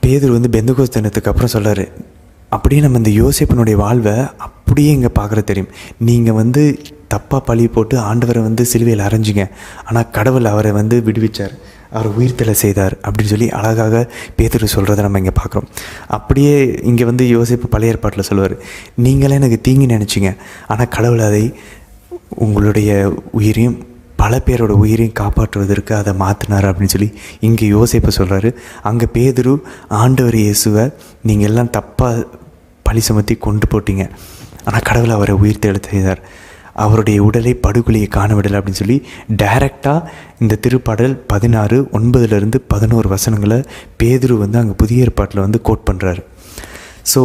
பேதுரு வந்து பெந்தகோஸ்து தினத்துக்கு அப்புறம் சொல்கிறாரு, அப்படியே நம்ம இந்த யோசேப்பினுடைய வாழ்வை அப்படியே இங்கே பார்க்குற தெரியும். நீங்கள் வந்து தப்பாக பழி போட்டு ஆண்டவரை வந்து சிலுவையில் அரைஞ்சிங்க, ஆனால் கடவுள் அவரை வந்து விடுவிச்சார், அவர் உயிர்த்தெழ செய்தார் அப்படின்னு சொல்லி அழகாக பேதுரு சொல்கிறத நம்ம இங்கே பார்க்குறோம். அப்படியே இங்கே வந்து யோசேப்பு பழைய ஏற்பாட்டில் சொல்லுவார், நீங்களே எனக்கு தீங்கி நினச்சிங்க, ஆனால் கடவுள் அதை உங்களுடைய உயிரையும் பல பேரோட உயிரையும் காப்பாற்றுவதற்கு அதை மாற்றினார் அப்படின்னு சொல்லி இங்கே யோசேப்பு சொல்கிறாரு. அங்கே பேதுரு ஆண்டவர் இயேசுவை நீங்கள் எல்லாம் தப்பாக பழி சுமத்தி கொண்டு போட்டீங்க, ஆனால் கடவுள் அவரை உயிர்த்தெழ செய்தார், அவருடைய உடலை படுகொலியை காண விடலை அப்படின்னு சொல்லி டைரெக்டாக இந்த திருப்பாடல் 16:9-11 வசனங்களை பேதுரு வந்து அங்கே புதிய ஏற்பாட்டில் வந்து கோட் பண்ணுறாரு. ஸோ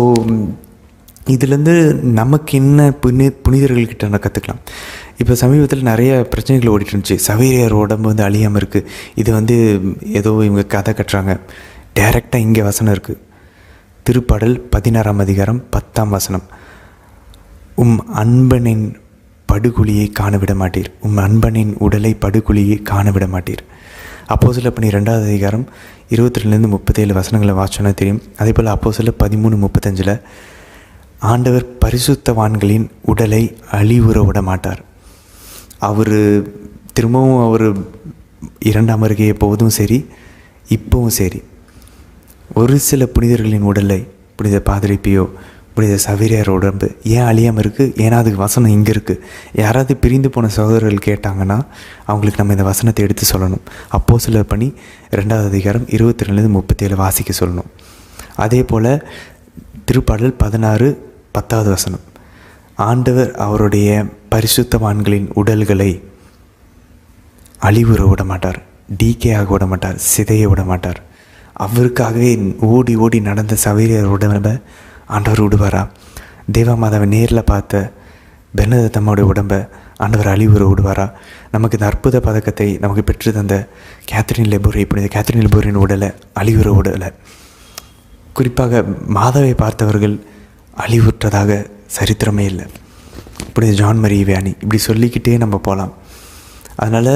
இதுலேருந்து நமக்கு என்ன புனிதர்கள்கிட்ட நான் கற்றுக்கலாம். இப்போ சமீபத்தில் நிறைய பிரச்சனைகள் ஓடிட்டு இருந்துச்சு. சவேரியார் உடம்பு வந்து அழியாமல் இருக்குது, இது வந்து ஏதோ இவங்க கதை கட்டுறாங்க. டைரெக்டாக இங்கே வசனம் இருக்குது. திருப்பாடல் 16ஆம் அதிகாரம் 10ஆம் வசனம், உம் அன்பனின் படுகொலியை காணவிட மாட்டீர், உம் அன்பனின் உடலை படுகொலியை காணவிட மாட்டீர். அப்போஸ்தலர் பணி 2வது அதிகாரம் 22-37 வசனங்களை வாசனை தெரியும். அதே போல் அப்போஸ்தலர் 13:35 ஆண்டவர் பரிசுத்தவான்களின் உடலை அழிவுற விட மாட்டார். அவர் திரும்பவும் அவர் 2ஆம் வருகை போவதும் சரி, இப்போவும் சரி, ஒரு சில புனிதர்களின் உடலை, புனித பாதிரி பியோ, புனித சவேரியார் உடம்பு ஏன் அழியாமல் இருக்குது? ஏன்னா அதுக்கு வசனம் இங்கே இருக்குது. யாராவது பிரிந்து போன சகோதரர்கள் கேட்டாங்கன்னா அவங்களுக்கு நம்ம இந்த வசனத்தை எடுத்து சொல்லணும். அப்போஸ்தலர் பணி 2வது அதிகாரம் 22-37 வாசிக்க சொல்லணும். அதே போல் திருப்பாடல் 16:10 வசனம், ஆண்டவர் அவருடைய பரிசுத்தவான்களின் உடல்களை அழிவுற விட மாட்டார், டீகே ஆக விட மாட்டார், சிதைய விட மாட்டார். அவருக்காகவே ஓடி ஓடி நடந்த சவேரியார் உடம்பை ஆண்டவர் விடுவாரா? தேவமாதாவை நேரில் பார்த்த பெர்னதத்தம்மாவுடைய உடம்பை ஆண்டவர் அழிவுற விடுவாரா? நமக்கு இந்த அற்புத பதக்கத்தை நமக்கு பெற்று தந்த கேத்ரின் லெபோரி, புனித கேத்ரின் லெபோரின் உடலை அழிவுற விடலை. குறிப்பாக மாதாவை பார்த்தவர்கள் அழிவுற்றதாக சரித்திரமே இல்லை. புனித ஜான் மரி வியானி, இப்படி சொல்லிக்கிட்டே நம்ம போகலாம். அதனால்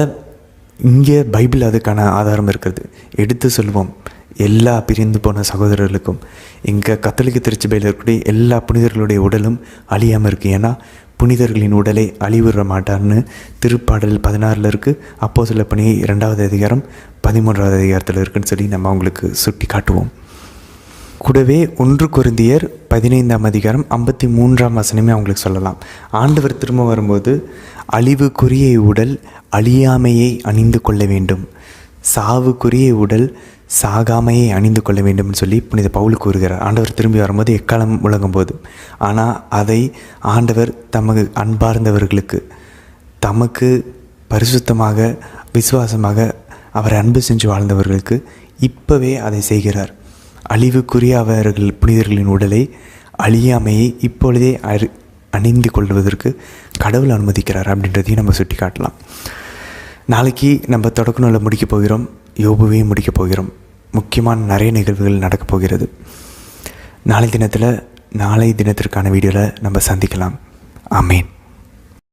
இங்கே பைபிள் அதுக்கான ஆதாரம் இருக்கிறது. எடுத்து சொல்வோம் எல்லா பிரிந்து போன சகோதரர்களுக்கும். இங்கே கத்தோலிக்க திருச்சபையில் இருக்கக்கூடிய எல்லா புனிதர்களுடைய உடலும் அழியாமல் இருக்குது. ஏன்னா புனிதர்களின் உடலை அழிவுற மாட்டார்னு திருப்பாடல் 16 இருக்குது. அப்போஸ்தலர் பணி 2வது அதிகாரம் 13வது அதிகாரத்தில் இருக்குதுன்னு சொல்லி நம்ம அவங்களுக்கு சுட்டி காட்டுவோம். கூடவே 1 கொரிந்தியர் 15ஆம் அதிகாரம் 53ஆம் வசனமே அவங்களுக்கு சொல்லலாம். ஆண்டவர் திரும்ப வரும்போது அழிவுக்குரிய உடல் அழியாமையை அணிந்து கொள்ள வேண்டும், சாவுக்குரிய உடல் சாகாமையை அணிந்து கொள்ள வேண்டும்னு சொல்லி புனித பவுல் கூறுகிறார். ஆண்டவர் திரும்பி வரும்போது எக்காலம் முழங்கும் போது. ஆனால் அதை ஆண்டவர் தமக்கு அன்பார்ந்தவர்களுக்கு, தமக்கு பரிசுத்தமாக விசுவாசமாக அவரை அன்பு செஞ்சு வாழ்ந்தவர்களுக்கு இப்போவே அதை செய்கிறார். அழிவுக்குரிய அவர்கள் புனிதர்களின் உடலை அழியாமையை இப்பொழுதே அணிந்து கொள்வதற்கு கடவுள் அனுமதிக்கிறார் அப்படின்றதையும் நம்ம சுட்டி காட்டலாம். நாளைக்கு நம்ம தொடக்க நூலை முடிக்கப் போகிறோம், யோபுவையும் முடிக்கப் போகிறோம். முக்கியமான நிறைய நிகழ்வுகள் நடக்கப் போகிறது. நாளை தினத்திற்கான வீடியோவில் நம்ம சந்திக்கலாம். ஆமேன்.